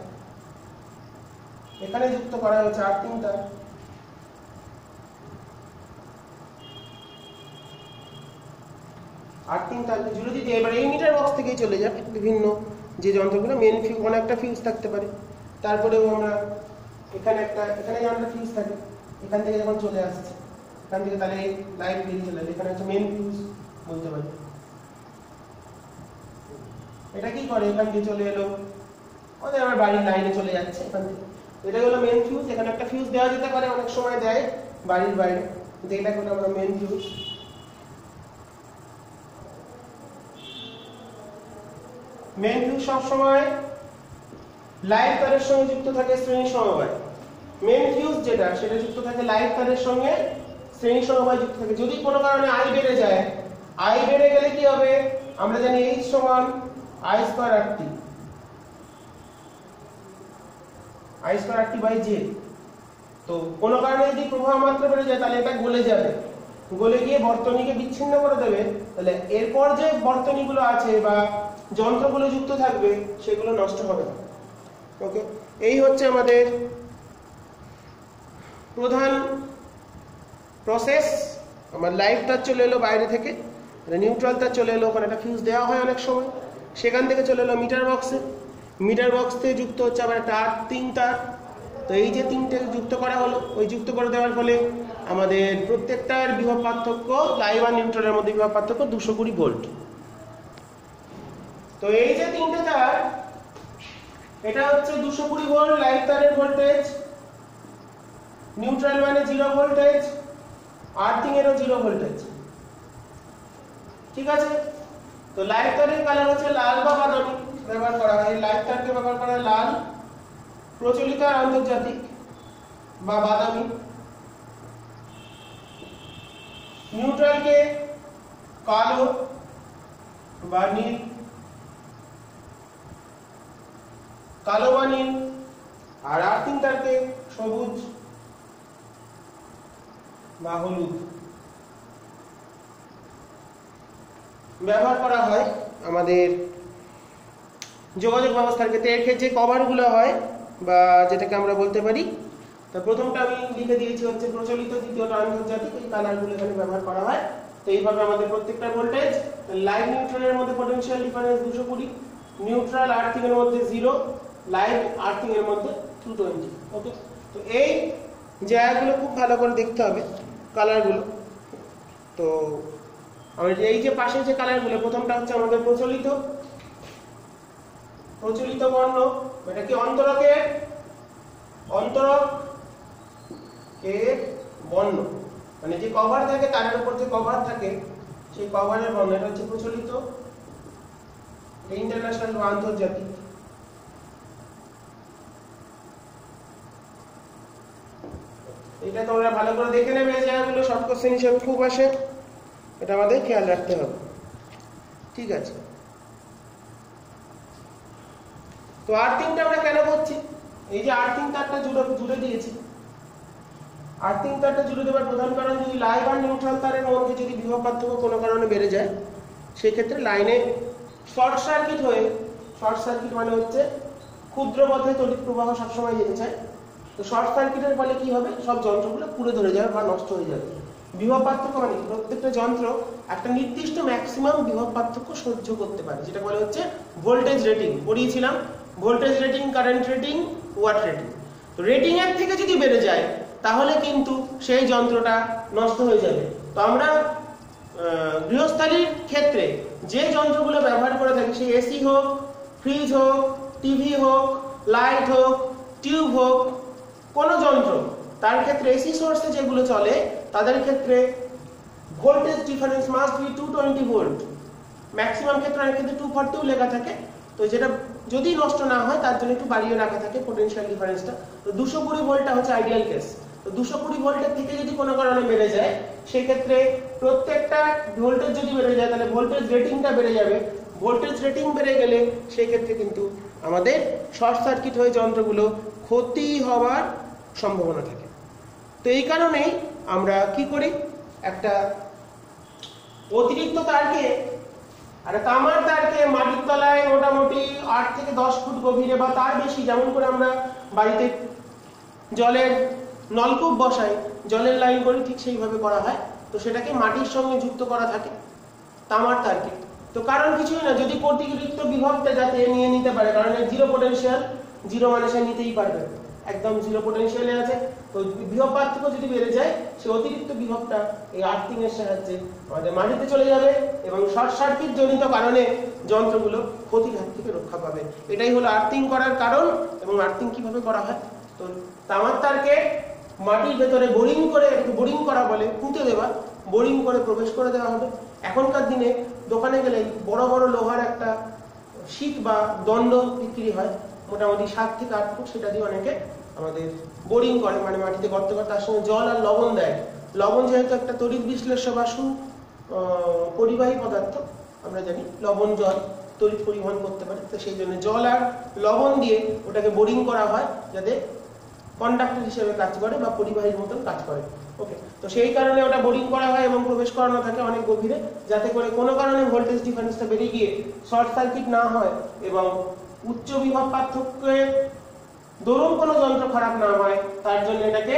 এখানে যুক্ত করা হচ্ছে আর্থিং তার। আর্থিং তারকে জুড়ে দিতে এবার এই মিটার বক্স থেকেই চলে যাবে বিভিন্ন যে যন্ত্রগুলো, মেন ফিউজ, অনেকটা ফিউজ থাকতে পারে, তারপরেও আমরা এখানে যেমন ফিউজ থাকে, এখান থেকে যখন চলে আসছে, এখান থেকে তাহলে লাইট বেরিয়ে চলে আসে, এখানে হচ্ছে মেন ফিউজ বলতে পারি। এটা কি করে, এখান থেকে চলে এলো আমাদের আমার বাড়ির লাইনে চলে যাচ্ছে এখান থেকে, এটা হলো মেন ফিউজ। এখানে একটা ফিউজ দেওয়া যেতে পারে, অনেক সময় দেয় বাড়ির বাইরে, কিন্তু এটা হলো আমরা মেন ফিউজ। মেন ফিউজ সবসময় লাইট তারের সঙ্গে যুক্ত থাকে শ্রেণী সমবায়। মেন ফিউজ যেটা, সেটা যুক্ত থাকে লাইট তারের সঙ্গে শ্রেণী সমবায় যুক্ত থাকে। যদি কোনো কারণে আই বেড়ে যায়, আই বেড়ে গেলে কি হবে, আমরা জানি H সমান I square RT, I square RT by J। তো কোনো কারণে যদি প্রবাহ মাত্রা বেড়ে যায়, তাহলে এটা গলে যাবে, গলে গিয়ে বর্তনীকে বিচ্ছিন্ন করে দেবে। তাহলে এরপর যে বর্তনীগুলো আছে বা যন্ত্রগুলো যুক্ত থাকবে, সেগুলো নষ্ট হবে না। ওকে, এই হচ্ছে আমাদের প্রধান প্রসেস। আমার লাইট তার চলে এলো বাইরে থেকে, নিউট্রাল তার চলে এলো, ওখানে একটা ফিউজ দেওয়া হয় অনেক সময়, সেখান থেকে চলে এলো মিটার বক্সে, মিটার বক্স থেকে যুক্ত হচ্ছে আবার একটা আর্থিং তার। তো এই যে তিনটে যুক্ত করা হলো, ওই যুক্ত করে দেওয়ার ফলে আমাদের প্রত্যেকটার বিভব পার্থক্য, লাইভ আর নিউট্রালের মধ্যে বিভব পার্থক্য 220 ভোল্ট। তো এই যে তিনটে তার, এটা হচ্ছে 220 ভোল্ট লাইভ তারের ভোল্টেজ, নিউট্রাল মানে 0 ভোল্টেজ, আর্থিং এরও 0 ভোল্টেজ। ঠিক আছে, তো লাইভ তারের কালার হচ্ছে লাল বা বাদামি ব্যবহার করা হয়। লাইভ তারকে ব্যবহার করা হয় লাল, প্রচলিত আর আন্তর্জাতিক, বা বাদামি। নিউট্রালকে কালো বা নীল, কালো বা নীল, আর আর্থিং তারকে সবুজ বা হলুদ ব্যবহার করা হয় আমাদের যোগাযোগ ব্যবস্থার ক্ষেত্রে। এর ক্ষেত্রে যে কভারগুলো হয় বা যেটাকে আমরা বলতে পারি, তা প্রথমটা আমি লিখে দিয়েছি হচ্ছে প্রচলিত, দ্বিতীয়টা আন্তর্জাতিক, এই কালারগুলো এখানে ব্যবহার করা হয়। তো এইভাবে আমাদের প্রত্যেকটা ভোল্টেজ, লাইভ নিউট্রালের মধ্যে পটেনশিয়াল ডিফারেন্স 220, নিউট্রাল আর্থিং এর মধ্যে 0, লাইভ আর্থিং এর মধ্যে 220। ওকে, তো এই জায়গাগুলো খুব ভালো করে দেখতে হবে কালারগুলো। তো আমাদের এই যে পাশে যে কালারগুলো, প্রথমটা হচ্ছে আমাদের প্রচলিত বর্ণ, এটা কি অন্তরকের বর্ণ, মানে যে কভার থাকে তারের উপর যে কভার থাকে সেই কভারের বর্ণ, এটা হচ্ছে প্রচলিত, ইন্টারন্যাশনাল বা আন্তর্জাতিক। এটা তোমরা ভালো করে দেখে নেবে, এই জায়গাগুলো শর্ট কোশ্চেন হিসেবে খুব আসে, এটা আমাদের খেয়াল রাখতে হবে। ঠিক আছে, তো আর্থিংটা আমরা কেন করছি, এই যে আর্থিং তারটা জুড়ে দিয়েছি, আর্থিং তারটা জুড়ে দেওয়ার প্রধান কারণ, যদি লাইভ আর নিউট্রাল তারের মধ্যে যদি বিভব পার্থক্য কোনো কারণে বেড়ে যায়, সেই ক্ষেত্রে লাইনে শর্ট সার্কিট হয়ে, শর্ট সার্কিট মানে হচ্ছে ক্ষুদ্র পথে তড়িৎ প্রবাহ সবসময় যেতে চায়, তো শর্ট সার্কিটের ফলে কি হবে, সব যন্ত্রগুলো পুড়ে ধরে যাবে বা নষ্ট হয়ে যাবে। বিভব পার্থক্য মানে প্রত্যেকটা যন্ত্র একটা নির্দিষ্ট ম্যাক্সিমাম বিভব পার্থক্য সহ্য করতে পারে, যেটা বলে হচ্ছে ভোল্টেজ রেটিং। পড়িয়েছিলাম voltage rating, current rating, watt rating. তো রেটিং এর থেকে যদি বেড়ে যায়, তাহলে কিন্তু সেই যন্ত্রটা নষ্ট হয়ে যাবে। তো আমরা গৃহস্থালির ক্ষেত্রে যে যন্ত্রগুলো ব্যবহার করে থাকি, সেই এসি হোক, ফ্রিজ হোক, টিভি হোক, লাইট হোক, টিউব হোক, কোনো যন্ত্র, তার ক্ষেত্রে এসি সোর্সে যেগুলো চলে তাদের ক্ষেত্রে voltage difference must be 220 volt. Maximum ক্ষেত্রে অনেক ক্ষেত্রে 240 লেখা থাকে, তো যেটা যদি নষ্ট না হয় তার জন্য একটু বাড়িয়ে রাখা থাকে পোটেনশিয়াল ডিফারেন্সটা। তো 220 ভোল্টটা হচ্ছে আইডিয়াল কেস। তো 220 ভোল্টের থেকে যদি কোনো কারণে বেড়ে যায়, সেই ক্ষেত্রে প্রত্যেকটা ভোল্টেজ যদি বেড়ে যায় তাহলে ভোল্টেজ রেটিংটা বেড়ে যাবে। ভোল্টেজ রেটিং বেড়ে গেলে সেই ক্ষেত্রে কিন্তু আমাদের শর্ট সার্কিট হয়ে যন্ত্রগুলো ক্ষতি হওয়ার সম্ভাবনা থাকে। তো এই কারণেই আমরা কি করি, একটা অতিরিক্ত তারকে আর তামার তারকে মাটির তলায় মোটামুটি 8 থেকে 10 ফুট গভীরে বা তার বেশি, যেমন করে আমরা বাড়িতে জলের নলকূপ বসাই, জলের লাইন করি, ঠিক সেইভাবে করা হয়। তো সেটাকে মাটির সঙ্গে যুক্ত করা থাকে তামার তারকে। তো কারণ কিছুই না, যদি অতিরিক্ত বিভবটা যাতে নিয়ে নিতে পারে, কারণ এর জিরো পোটেনশিয়াল, জিরো মানে সে নিতেই পারবে, একদম জিরো পোটেনশিয়ালে আছে। তো বিভব পার্থক্য যদি বেড়ে যায়, সে অতিরিক্ত বিভবটা এই আর্থিং এর সাহায্যে আমাদের মাটিতে চলে যাবে এবং শর্ট সার্কিট জনিত কারণে যন্ত্রগুলো ক্ষতির হাত থেকে রক্ষা পাবে। এটাই হলো আর্থিং করার কারণ। এবং আর্থিং কিভাবে করা হয়, তো তামার তারকে মাটির ভেতরে বোরিং করে, বোরিং করা বলে পুঁতে দেওয়া, বোরিং করে প্রবেশ করে দেওয়া হবে। এখনকার দিনে দোকানে গেলে বড় বড় লোহার একটা শীট বা দণ্ড বিক্রি হয়, মোটামুটি 7 থেকে 8 ফুট, সেটা দিয়ে অনেকে আমাদের বোরিং করে, মানে মাটিতে গর্ত করে তার সঙ্গে জল আর লবণ দেয়। লবণ যেহেতু একটা তড়িৎ বিশ্লেষ্য বা পরিবাহী পদার্থ, আমরা জানি লবণ জল তড়িৎ পরিবহন করতে পারে, তো সেই জন্য জল আর লবণ দিয়ে ওটাকে বোরিং করা হয় যাতে কন্ডাক্টর হিসেবে কাজ করে বা পরিবাহীর মতন কাজ করে। ওকে, তো সেই কারণে ওটা বোরিং করা হয় এবং প্রবেশ করানো থাকে অনেক গভীরে, যাতে করে কোনো কারণে ভোল্টেজ ডিফারেন্সটা বেড়ে গিয়ে শর্ট সার্কিট না হয় এবং উচ্চ বিভব পার্থক্যের দরুন কোনো যন্ত্র খারাপ না হয়, তার জন্য এটাকে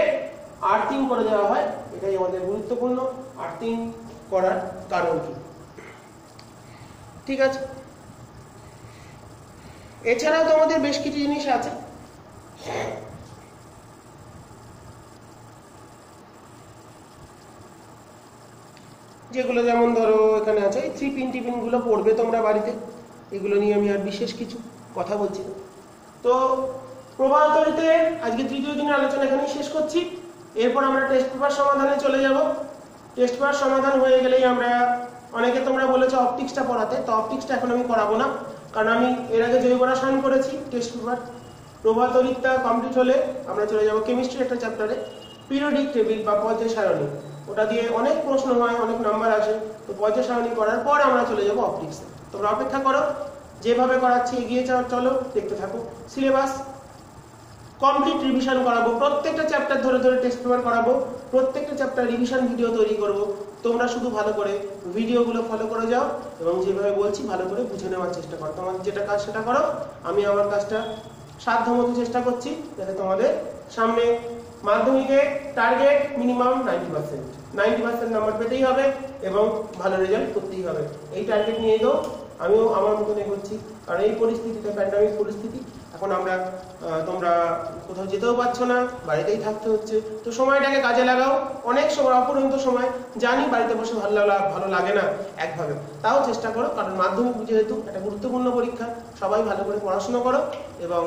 আর্থিং করে দেওয়া হয়। এটাই আমাদের গুরুত্বপূর্ণ, আর্থিং করার কারণ কি। ঠিক আছে, এছাড়াও তো আমাদের বেশ কিছু জিনিস আছে। যেগুলো যেমন ধরো এখানে আছে, এই 3 পিন টিপিন গুলো পড়বে তোমরা বাড়িতে, এগুলো নিয়ে আমি আর বিশেষ কিছু কথা বলছি না। তো প্রবাহ তড়িতে আজকে তৃতীয় দিনের আলোচনা এখানেই শেষ করছি। এরপর আমরা টেস্ট পেপার সমাধানে চলে যাব। টেস্ট পেপার সমাধান হয়ে গেলেই আমরা, অনেকে তোমরা বলেছো অপটিক্সটা পড়াতে, তো অপটিক্সটা এখন আমি করাবো না, কারণ আমি এর আগে জৈব রসায়ন করেছি টেস্ট পেপার। প্রবাহ তড়িৎটা কমপ্লিট হলে আমরা চলে যাব কেমিস্ট্রি একটা চ্যাপ্টারে, পিরিয়ডিক টেবিল বা পর্যায় সারণী। ওটা দিয়ে অনেক প্রশ্ন হয়, অনেক নাম্বার আসে। তো পর্যায় সারণী করার পর আমরা চলে যাব অপটিক্সে। তোমরা অপেক্ষা করো, যেভাবে করাচ্ছি এগিয়ে চলো, দেখতে থাকো। সিলেবাস কমপ্লিট রিভিশন করাবো, প্রত্যেকটা চ্যাপ্টার ধরে ধরে টেস্ট পেপার করাবো, প্রত্যেকটা চ্যাপ্টার রিভিশন ভিডিও তৈরি করব। তোমরা শুধু ভালো করে ভিডিওগুলো ফলো করে যাও এবং যেভাবে বলছি ভালো করে বুঝে নেওয়ার চেষ্টা করো। তোমাদের যেটা কাজ সেটা করো, আমি আমার কাজটা সাধ্যমতো চেষ্টা করছি যাতে তোমাদের সামনে মাধ্যমিকে টার্গেট মিনিমাম 90% নাম্বার পেতেই হবে এবং ভালো রেজাল্ট করতেই হবে। এই টার্গেট নিয়ে দাও, আমিও আমার মতন এগোচ্ছি। কারণ এই পরিস্থিতিতে, প্যান্ডামিক পরিস্থিতি, এখন আমরা তোমরা কোথাও যেতেও পারছো না, বাড়িতেই থাকতে হচ্ছে। তো সময়টাকে কাজে লাগাও, অনেক সময়, অপরন্ত সময়। জানি বাড়িতে বসে ভালো লাগে না একভাবে, তাও চেষ্টা করো, কারণ মাধ্যমিক যেহেতু একটা গুরুত্বপূর্ণ পরীক্ষা। সবাই ভালো করে পড়াশোনা করো এবং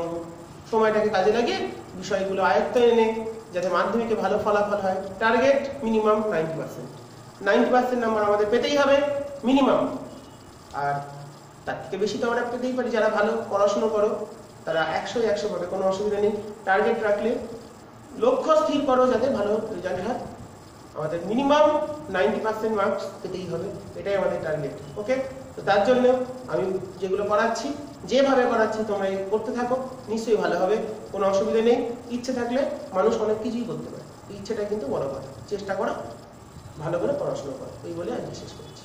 সময়টাকে কাজে লাগিয়ে বিষয়গুলো আয়ত্ত এনে যাতে মাধ্যমিকে ভালো ফলাফল হয়। টার্গেট মিনিমাম 90% নাম্বার আমাদের পেতেই হবে মিনিমাম, আর তার থেকে বেশি তো আমরা পেতেই পারি। যারা ভালো পড়াশোনা করো তারা 100 পাবে, কোনো অসুবিধা নেই। টার্গেট রাখলে লক্ষ্য স্থির করো যাতে ভালো রেজাল্ট হয়। আমাদের মিনিমাম 90% মার্কস পেতেই হবে, এটাই আমাদের টার্গেট। ওকে, তো তার জন্য আমি যেগুলো করাচ্ছি, যেভাবে করাচ্ছি তোমরা করতে থাকো, নিশ্চয়ই ভালো হবে, কোনো অসুবিধা নেই। ইচ্ছে থাকলে মানুষ অনেক কিছুই করতে পারে, ইচ্ছেটা কিন্তু বড় কথা। চেষ্টা করো, ভালো করে পড়াশোনা করো, এই বলে আজকে শেষ করছি।